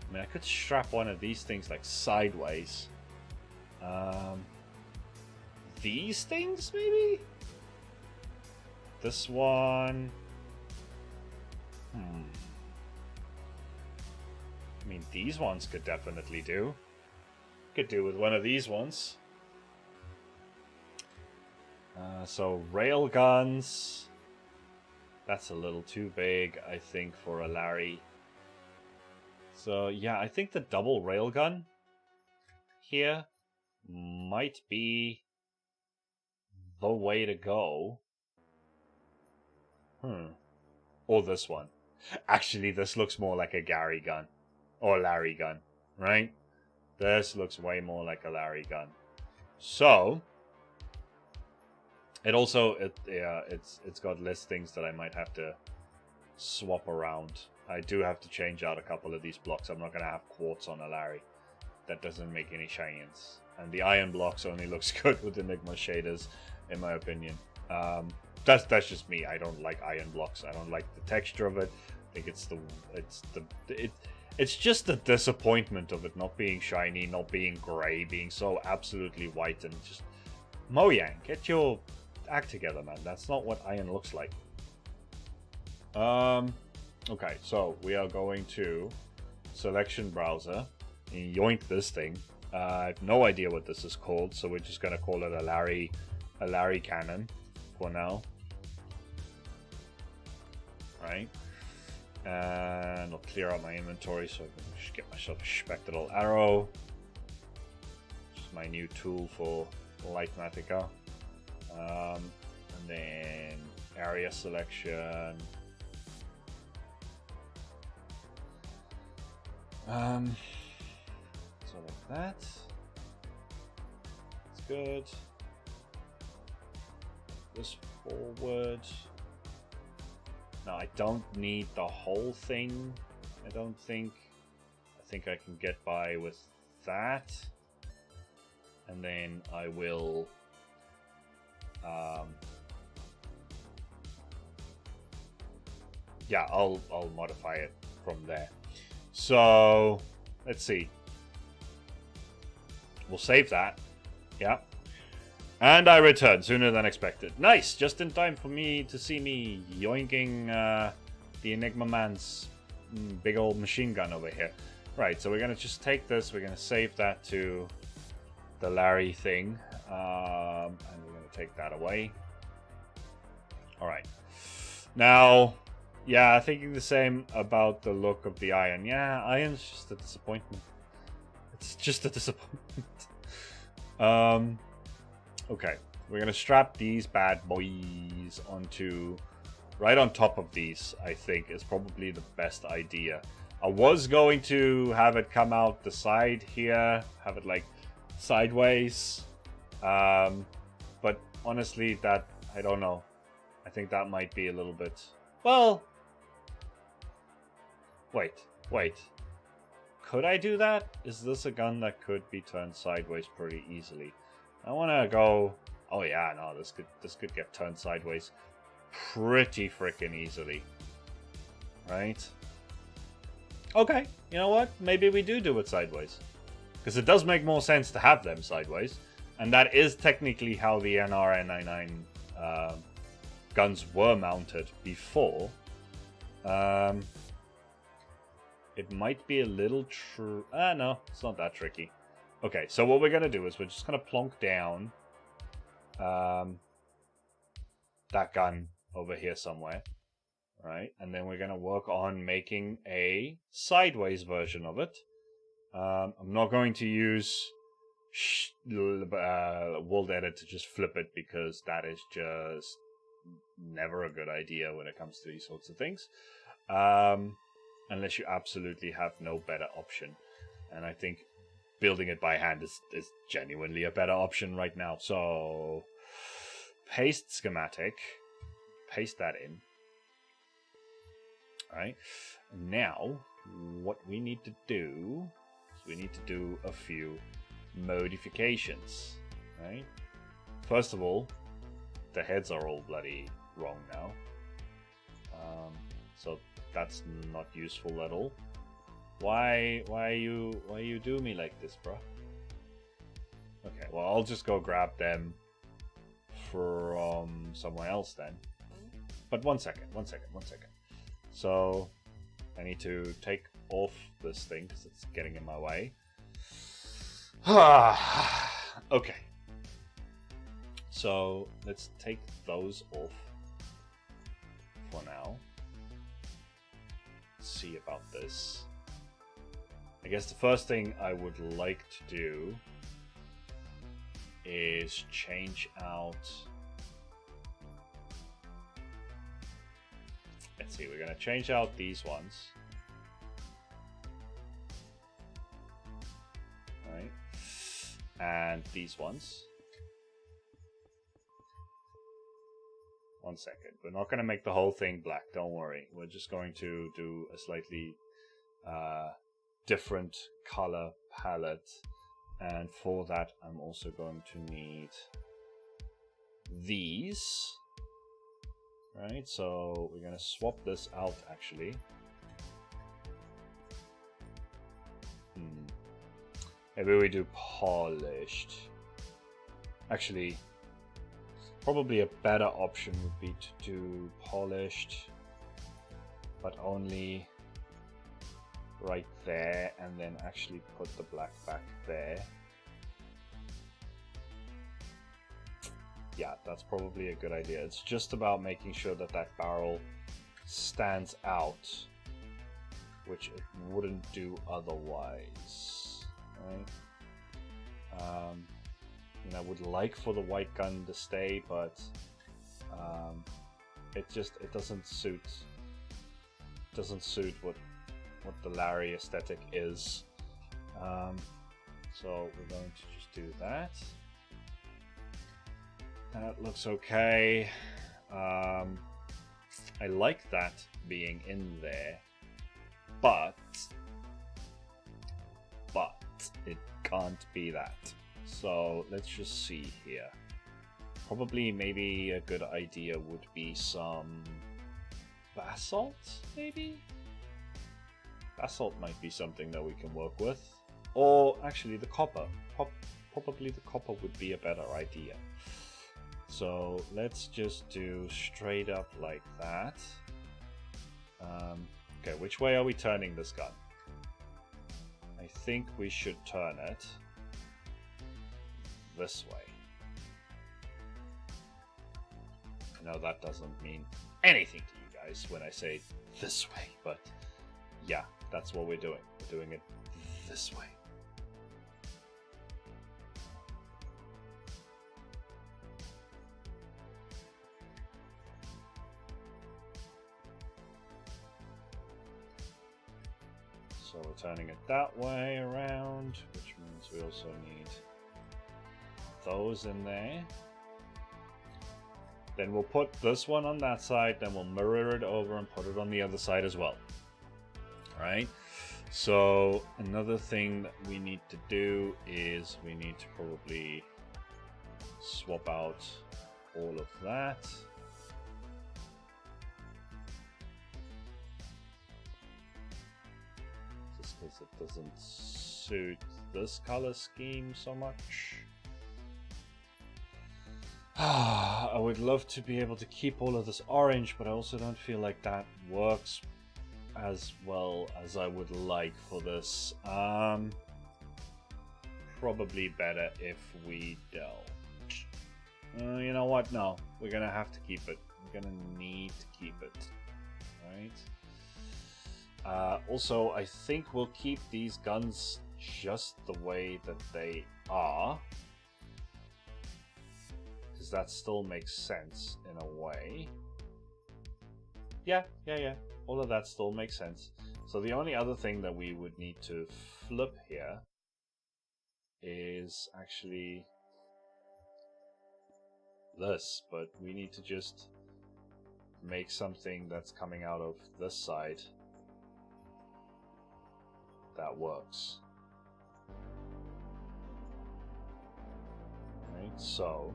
I mean, I could strap one of these things like sideways. These things, maybe? This one. I mean, these ones could definitely do. Could do with one of these ones. So rail guns. That's a little too big, I think, for a Larry. So yeah, I think the double railgun here might be the way to go. Or this one. Actually, this looks more like a Gary gun. Or Larry gun, right? This looks way more like a Larry gun. So it also it's got less things that I might have to swap around. I do have to change out a couple of these blocks. I'm not gonna have quartz on a Larry. That doesn't make any shinians. And the iron blocks only looks good with Enigma shaders, in my opinion. That's just me. I don't like iron blocks. I don't like the texture of it. I think it's just the disappointment of it not being shiny, not being grey, being so absolutely white, and just Mojang, get your act together, man. That's not what iron looks like. Okay, so we are going to selection browser and yoink this thing. I have no idea what this is called, so we're just gonna call it a Larry cannon for now. Right? And I'll clear out my inventory so I can just get myself a spectral arrow. Which is my new tool for Light Matica. And then area selection. So like that. That's good. This forward. No, I don't need the whole thing, I don't think. I think I can get by with that. And then I will yeah, I'll modify it from there. So let's see. We'll save that. Yeah. And I return sooner than expected. Nice! Just in time for me to see me yoinking the Enigma Man's big old machine gun over here. Right, so we're going to just take this. We're going to save that to the Larry thing. And we're going to take that away. Alright. Now, yeah, thinking the same about the look of the iron. Yeah, iron's just a disappointment. It's just a disappointment. Okay, we're gonna strap these bad boys onto right on top of these. I think is probably the best idea. I was going to have it come out the side here, have it like sideways, but honestly, that I don't know. I think that might be a little bit. Well, wait. Could I do that? Is this a gun that could be turned sideways pretty easily? I want to go. Oh yeah, no, this could get turned sideways pretty freaking easily, right? Okay, you know what? Maybe we do it sideways, because it does make more sense to have them sideways, and that is technically how the NR-N99 guns were mounted before. It might be a little true. No, it's not that tricky. Okay, so what we're going to do is we're just going to plonk down that gun over here somewhere, right? And then we're going to work on making a sideways version of it. I'm not going to use World Edit to just flip it, because that is just never a good idea when it comes to these sorts of things. Unless you absolutely have no better option. And I think building it by hand is genuinely a better option right now. So paste schematic, paste that in. All right. Now what we need to do is we need to do a few modifications. Right. First of all, the heads are all bloody wrong now. So that's not useful at all. Why you do me like this, bro? Okay, well, I'll just go grab them from somewhere else then. But one second. So I need to take off this thing because it's getting in my way. Okay. So let's take those off for now. Let's see about this. I guess the first thing I would like to do is change out. Let's see, we're going to change out these ones. Right. And these ones. One second. We're not going to make the whole thing black, don't worry. We're just going to do a slightly different color palette. And for that, I'm also going to need these. Right, so we're going to swap this out actually. Maybe we do polished. Actually, probably a better option would be to do polished, but only right there, and then actually put the black back there. Yeah, that's probably a good idea. It's just about making sure that that barrel stands out, which it wouldn't do otherwise, right? And I would like for the white gun to stay, but it doesn't suit what the Larry aesthetic is. So we're going to just do that. That looks okay. I like that being in there, but it can't be that. So let's just see here. Probably maybe a good idea would be some basalt, maybe? Basalt might be something that we can work with. Or actually the copper. Probably the copper would be a better idea. So let's just do straight up like that. Okay, which way are we turning this gun? I think we should turn it this way. I know that doesn't mean anything to you guys when I say this way, but yeah, that's what we're doing. We're doing it this way. So we're turning it that way around, which means we also need those in there. Then we'll put this one on that side, then we'll mirror it over and put it on the other side as well. Alright, so another thing that we need to do is we need to probably swap out all of that. Just because it doesn't suit this color scheme so much. I would love to be able to keep all of this orange, but I also don't feel like that works as well as I would like for this. Probably better if we don't. You know what? No, we're gonna have to keep it. We're gonna need to keep it. Right? Also, I think we'll keep these guns just the way that they are. Because that still makes sense in a way. Yeah. All of that still makes sense. So the only other thing that we would need to flip here is actually this, but we need to just make something that's coming out of this side that works. Right, so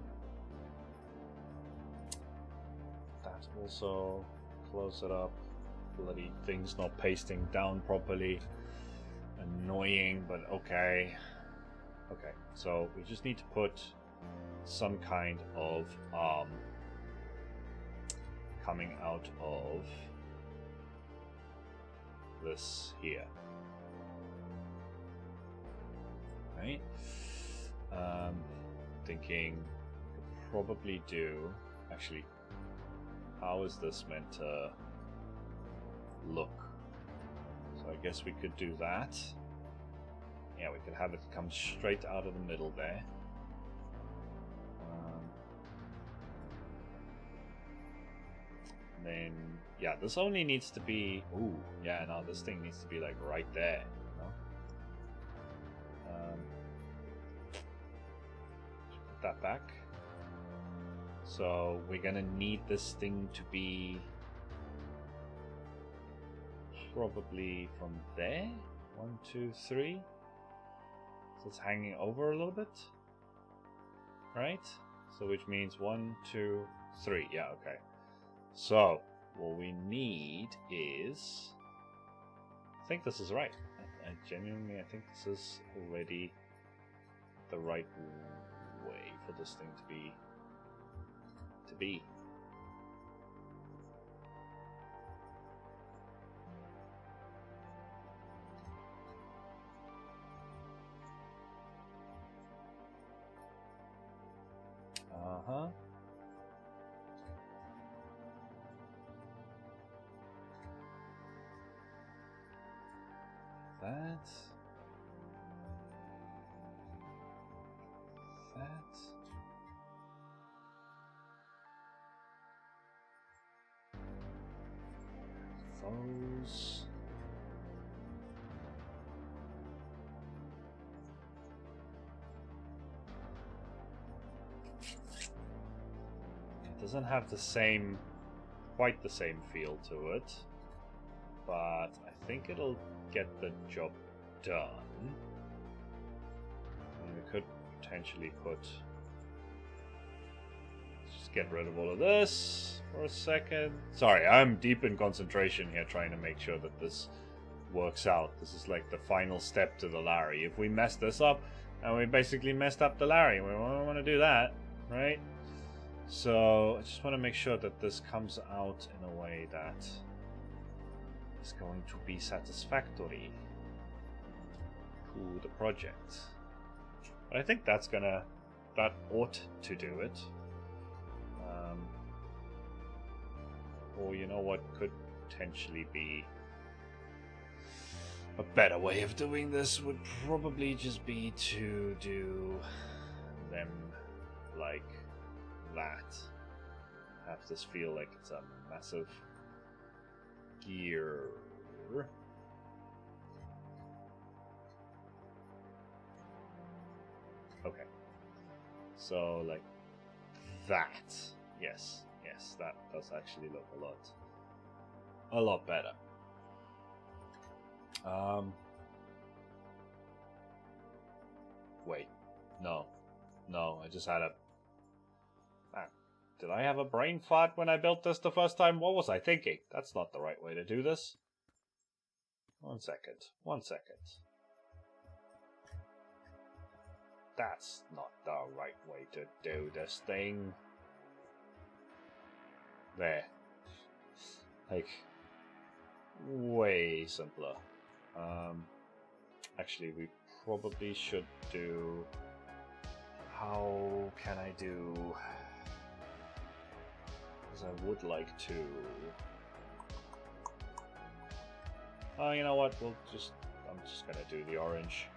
that also close it up. Bloody thing's not pasting down properly. Annoying, but okay. Okay, so we just need to put some kind of coming out of this here. Right? Thinking could probably do. Actually, how is this meant to look? So I guess we could do that. Yeah, we could have it come straight out of the middle there. Then, yeah, this only needs to be... Ooh, yeah, no, this thing needs to be, like, right there. You know? Put that back. So, we're gonna need this thing to be... probably from there. 1, 2, 3. So it's hanging over a little bit. Right? So, which means 1, 2, 3. Yeah, okay. So, what we need is... I think this is right. I genuinely, I think this is already the right way for this thing to be. Uh-huh. That. Those. It doesn't have the same, quite the same feel to it, but I think it'll get the job done. And we could potentially put... Just get rid of all of this for a second. Sorry, I'm deep in concentration here trying to make sure that this works out. This is like the final step to the Larry. If we mess this up, and we basically messed up the Larry, we don't want to do that, right? So I just want to make sure that this comes out in a way that is going to be satisfactory to the project. But I think that ought to do it. Or you know what could potentially be a better way of doing this would probably just be to do them like that. Have this feel like it's a massive gear. Okay. So like that. Yes, that does actually look a lot better. Wait. No, I just had a... Did I have a brain fart when I built this the first time? What was I thinking? That's not the right way to do this. One second. That's not the right way to do this thing. There. Like, way simpler. Actually, we probably should do... How can I do... Because I would like to... Oh, you know what? I'm just gonna do the orange.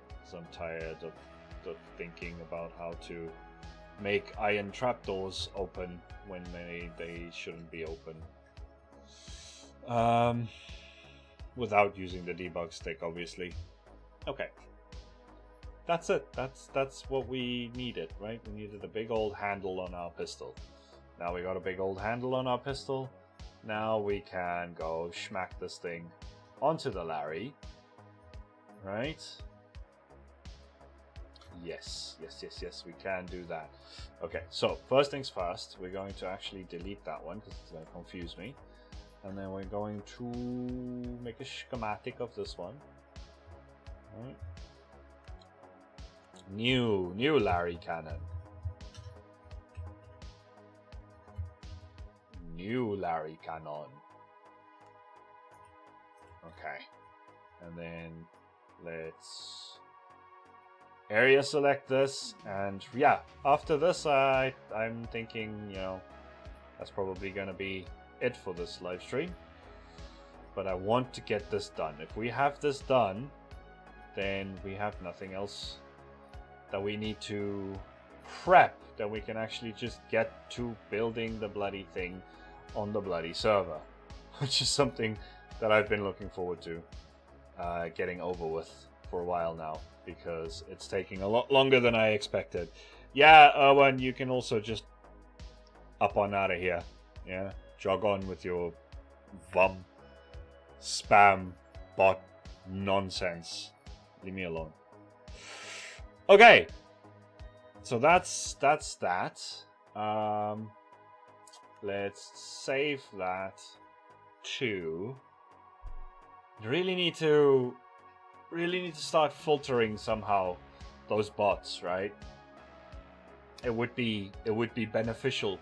Because I'm tired of thinking about how to make iron trapdoors open when they shouldn't be open. Without using the debug stick, obviously. Okay. That's it. That's what we needed, right? We needed a big old handle on our pistol. Now we got a big old handle on our pistol. Now we can go smack this thing onto the Larry. Right? Yes, we can do that. Okay, so first things first, we're going to actually delete that one because it's going to confuse me. And then we're going to make a schematic of this one. Right. New Larry cannon. New Larry cannon. Okay. And then let's area select this. And yeah, after this, I'm thinking, you know, that's probably going to be it for this live stream. But I want to get this done. If we have this done, then we have nothing else that we need to prep. Then we can actually just get to building the bloody thing on the bloody server, which is something that I've been looking forward to getting over with for a while now, because it's taking a lot longer than I expected. Yeah, Erwan, you can also just up on out of here. Yeah, jog on with your VUM spam bot nonsense. Leave me alone. Okay, so that's that. Let's save that to. Really need to start filtering somehow those bots, right? It would be beneficial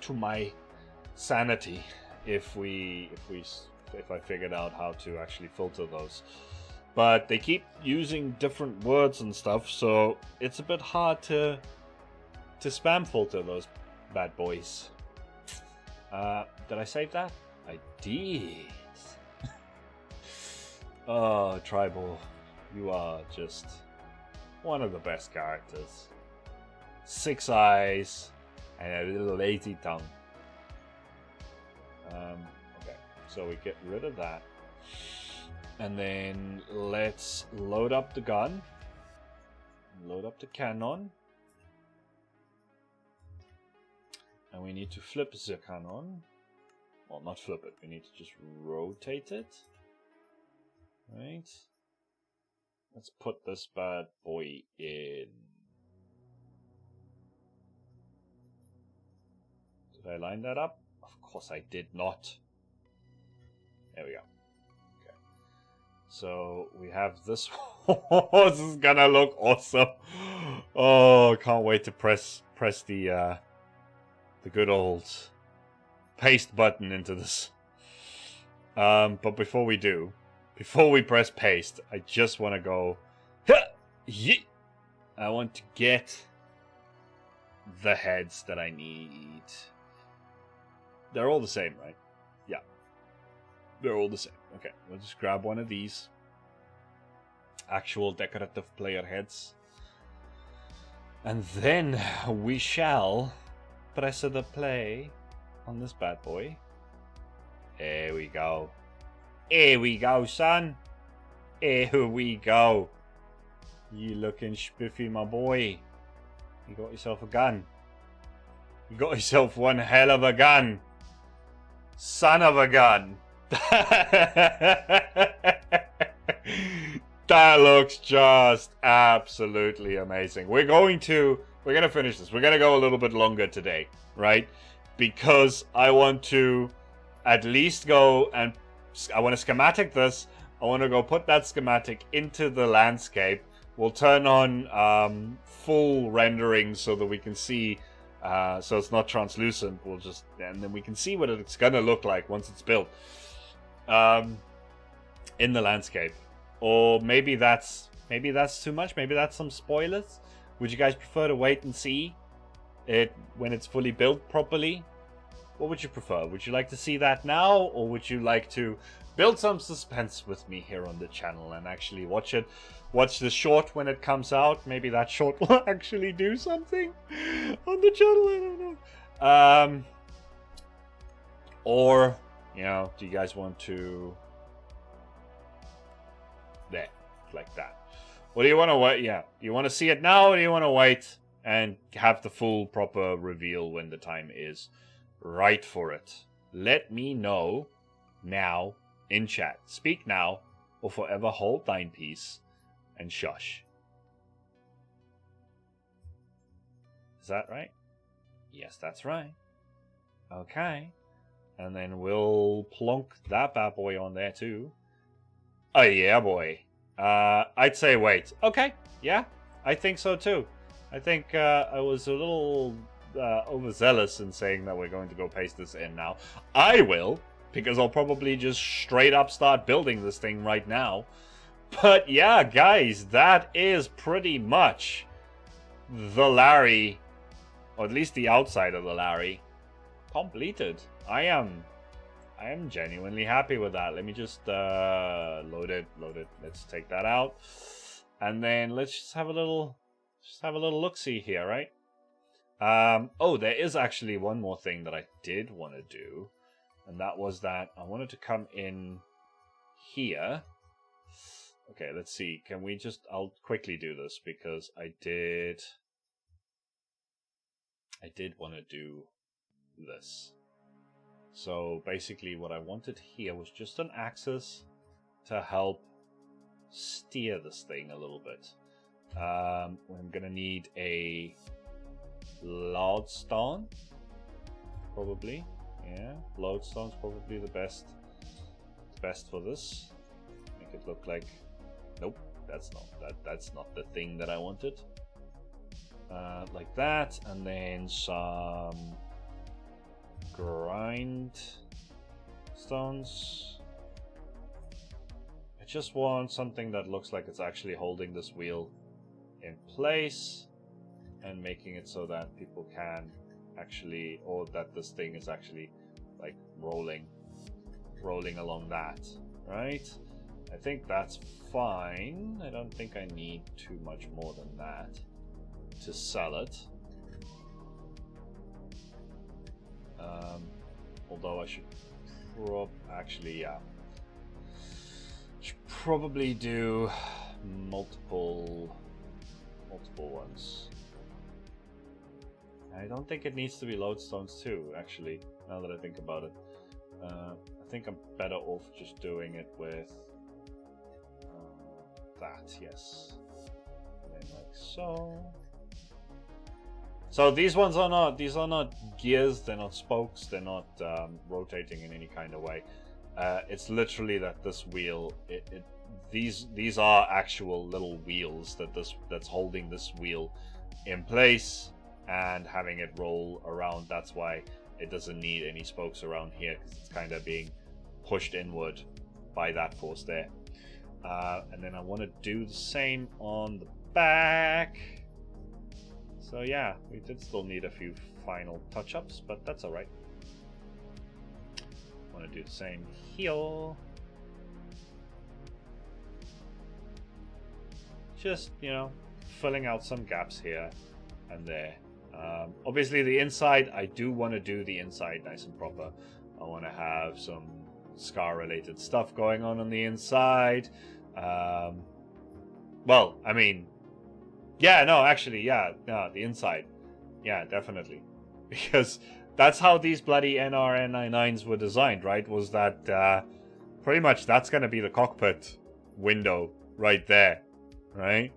to my sanity if I figured out how to actually filter those. But they keep using different words and stuff, so it's a bit hard to spam filter those bad boys. Did I save that? I did. Oh, Tribal, you are just one of the best characters. 6 eyes and a little lazy tongue. Okay, so we get rid of that. And then let's load up the gun. Load up the cannon. And we need to flip the cannon. Well, not flip it. We need to just rotate it. Right. Let's put this bad boy in. Did I line that up? Of course I did not. There we go. Okay. So we have this one. This is gonna look awesome. Oh, can't wait to press the good old paste button into this. But before we do, before we press paste, I just want to go. I want to get the heads that I need. They're all the same, right? Yeah. They're all the same. Okay, we'll just grab one of these. Actual decorative player heads. And then we shall press the play on this bad boy. There we go. Here we go, son. Here we go. You looking spiffy, my boy. You got yourself a gun. You got yourself one hell of a gun. Son of a gun. That looks just absolutely amazing. We're gonna finish this. We're gonna go a little bit longer today, right? Because I want to at least go and I want to schematic this. I want to go put that schematic into the landscape. We'll turn on full rendering so that we can see, so it's not translucent. And then we can see what it's gonna look like once it's built in the landscape. Or maybe that's too much. Maybe that's some spoilers. Would you guys prefer to wait and see it when it's fully built properly? What would you prefer? Would you like to see that now, or would you like to build some suspense with me here on the channel and actually watch the short when it comes out? Maybe that short will actually do something on the channel. I don't know. Or, you know, do you guys want to there, like that? What do you want to wait? Yeah, you want to see it now, or do you want to wait and have the full proper reveal when the time is right for it? Let me know now in chat. Speak now or forever hold thine peace and shush. Is that right? Yes, that's right. Okay. And then we'll plonk that bad boy on there too. Oh yeah, boy. I'd say wait. Okay. Yeah, I think so too. I think I was a little overzealous in saying that we're going to go paste this in now. I will because I'll probably just straight up start building this thing right now. But yeah, guys, that is pretty much the Larry, or at least the outside of the Larry, completed. I am genuinely happy with that. Let me just load it. Let's take that out, and then let's just have a little look-see here, right? Oh, there is actually one more thing that I did want to do, and that was that I wanted to come in here. Okay, let's see. Can we just... I'll quickly do this because I did want to do this. So basically what I wanted here was just an axis to help steer this thing a little bit. I'm going to need a lodestone, probably. Yeah, lodestone's probably the best for this. Make it look like... Nope, that's not the thing that I wanted. Like that, and then some grind stones. I just want something that looks like it's actually holding this wheel in place and making it so that people can actually, or that this thing is actually like rolling along that, right? I think that's fine. I don't think I need too much more than that to sell it. Although I should should probably do multiple ones. I don't think it needs to be lodestones too, actually, now that I think about it. I think I'm better off just doing it with that, yes. And then like so. So these are not gears, they're not spokes, they're not rotating in any kind of way. It's literally that this wheel, these are actual little wheels that's holding this wheel in place and having it roll around. That's why it doesn't need any spokes around here, because it's kind of being pushed inward by that force there. And then I want to do the same on the back. So yeah, we did still need a few final touch-ups, but that's alright. I want to do the same here. Just, you know, filling out some gaps here and there. Obviously the inside, I do want to do the inside nice and proper. I want to have some Scar related stuff going on the inside. Well, I mean, yeah, no, actually, yeah, no, the inside. Yeah, definitely. Because that's how these bloody NRN99s were designed, right? Was that pretty much that's going to be the cockpit window right there, right?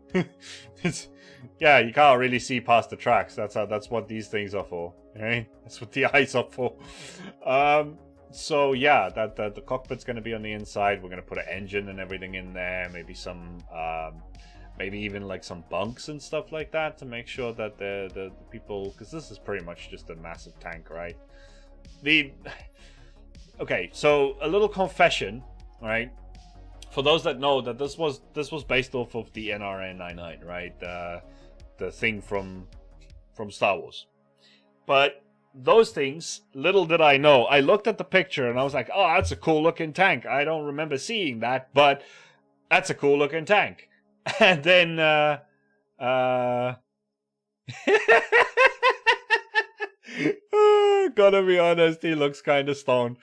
Yeah, you can't really see past the tracks. That's what these things are for, right? That's what the eyes are for. So yeah, the cockpit's going to be on the inside. We're going to put an engine and everything in there. Maybe some, maybe even like some bunks and stuff like that to make sure that the people, because this is pretty much just a massive tank, right? Okay, so a little confession, right? For those that know that this was based off of the NRN99, right? The thing from Star Wars. But those things, little did I know. I looked at the picture and I was like, oh, that's a cool looking tank. I don't remember seeing that, but that's a cool looking tank. And then, gotta be honest, he looks kind of stoned.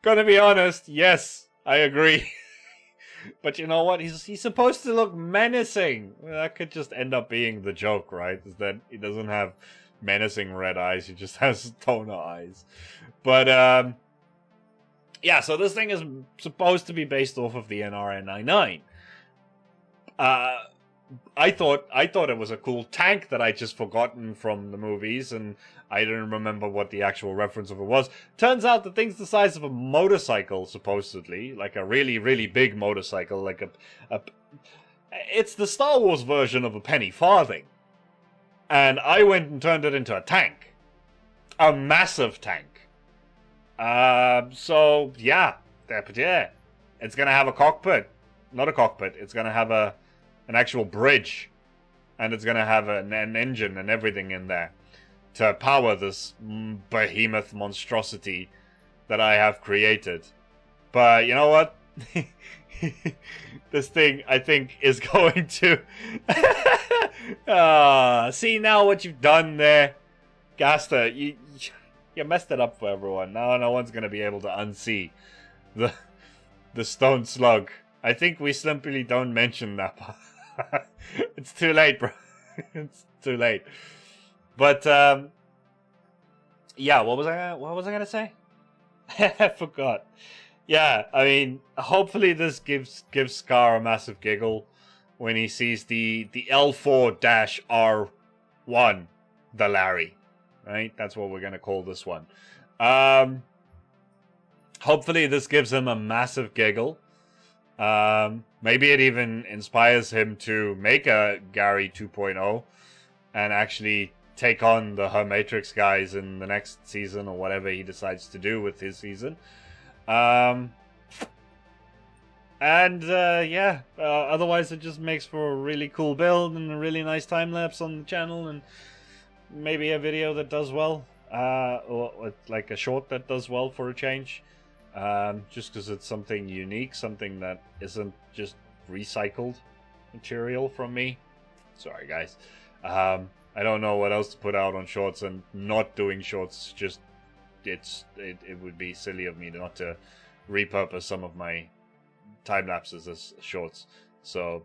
Gotta be honest, yes, I agree. But you know what? He's supposed to look menacing. Well, that could just end up being the joke, right? Is that he doesn't have menacing red eyes, he just has toner eyes. But yeah, so this thing is supposed to be based off of the NRN99. I thought it was a cool tank that I'd just forgotten from the movies, and I didn't remember what the actual reference of it was. Turns out the thing's the size of a motorcycle, supposedly, like a really, really big motorcycle, like it's the Star Wars version of a penny farthing. And I went and turned it into a tank. A massive tank. So yeah, yeah, it's gonna have a cockpit, not a cockpit. It's gonna have an actual bridge, and it's gonna have an engine and everything in there to power this behemoth monstrosity that I have created. But you know what? This thing, I think, is going to... see now what you've done there, Gaster. You messed it up for everyone. Now no one's going to be able to unsee the stone slug. I think we simply don't mention that part. It's too late, bro. It's too late. But yeah, what was I gonna say? I forgot. Yeah, I mean, hopefully this gives Scar a massive giggle when he sees the L4-R1, the Larry, right? That's what we're gonna call this one. Hopefully this gives him a massive giggle. Maybe it even inspires him to make a Gary 2.0 and actually take on the Hermatrix guys in the next season or whatever he decides to do with his season. Otherwise it just makes for a really cool build and a really nice time lapse on the channel, and maybe a video that does well, or like a short that does well for a change, just because it's something unique, something that isn't just recycled material from me. Sorry guys, I don't know what else to put out on shorts, and not doing shorts just it would be silly of me not to repurpose some of my time lapses as shorts. So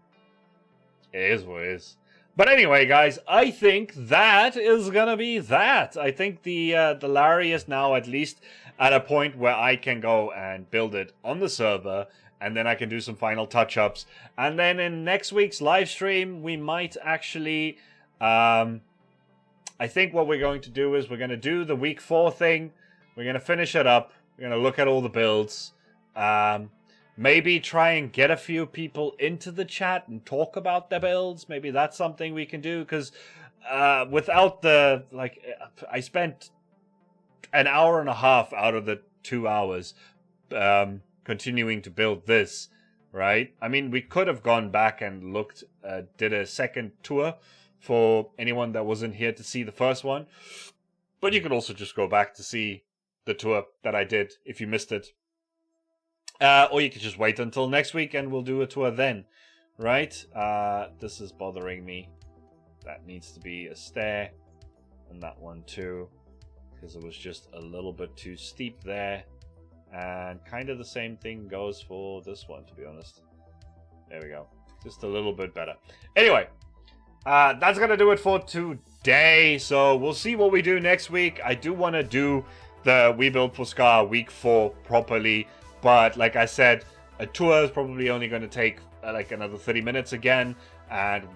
it is what it is. But anyway, guys, I think that is gonna be that. I think the Larry is now at least at a point where I can go and build it on the server, and then I can do some final touch-ups. And then in next week's live stream, we might actually I think what we're going to do is we're going to do the week 4 thing. We're going to finish it up. We're going to look at all the builds. Maybe try and get a few people into the chat and talk about their builds. Maybe that's something we can do, because without the... like, I spent an hour and a half out of the 2 hours continuing to build this, right? I mean, we could have gone back and looked, did a second tour for anyone that wasn't here to see the first one. But you could also just go back to see the tour that I did if you missed it. Or you could just wait until next week and we'll do a tour then, right? This is bothering me. That needs to be a stair. And that one too, because it was just a little bit too steep there. And kind of the same thing goes for this one, to be honest. There we go. Just a little bit better. Anyway, that's going to do it for today. So we'll see what we do next week. I do want to do the We Build for Scar week 4 properly. But like I said, a tour is probably only going to take like another 30 minutes again. And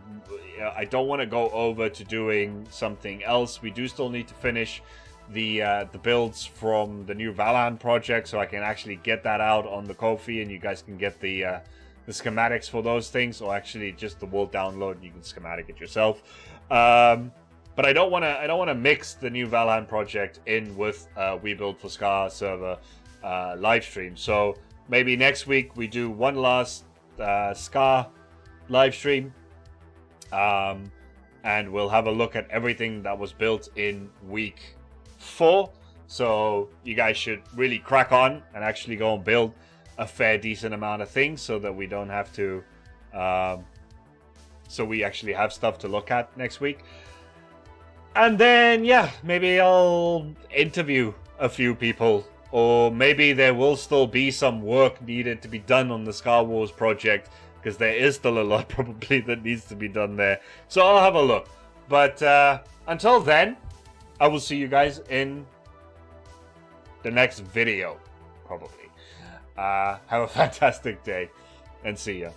I don't want to go over to doing something else. We do still need to finish the builds from the new Valheim project, so I can actually get that out on the Ko-fi, and you guys can get the schematics for those things, or actually just the world download and you can schematic it yourself. But I don't want to mix the new Valheim project in with We Build for Scar server live stream. So maybe next week we do one last Scar live stream, and we'll have a look at everything that was built in week 4. So you guys should really crack on and actually go and build a fair decent amount of things, so that we don't have to so we actually have stuff to look at next week. And then yeah, maybe I'll interview a few people, or maybe there will still be some work needed to be done on the Scar Wars project, because there is still a lot probably that needs to be done there. So I'll have a look. But until then, I will see you guys in the next video, probably. Have a fantastic day, and see ya.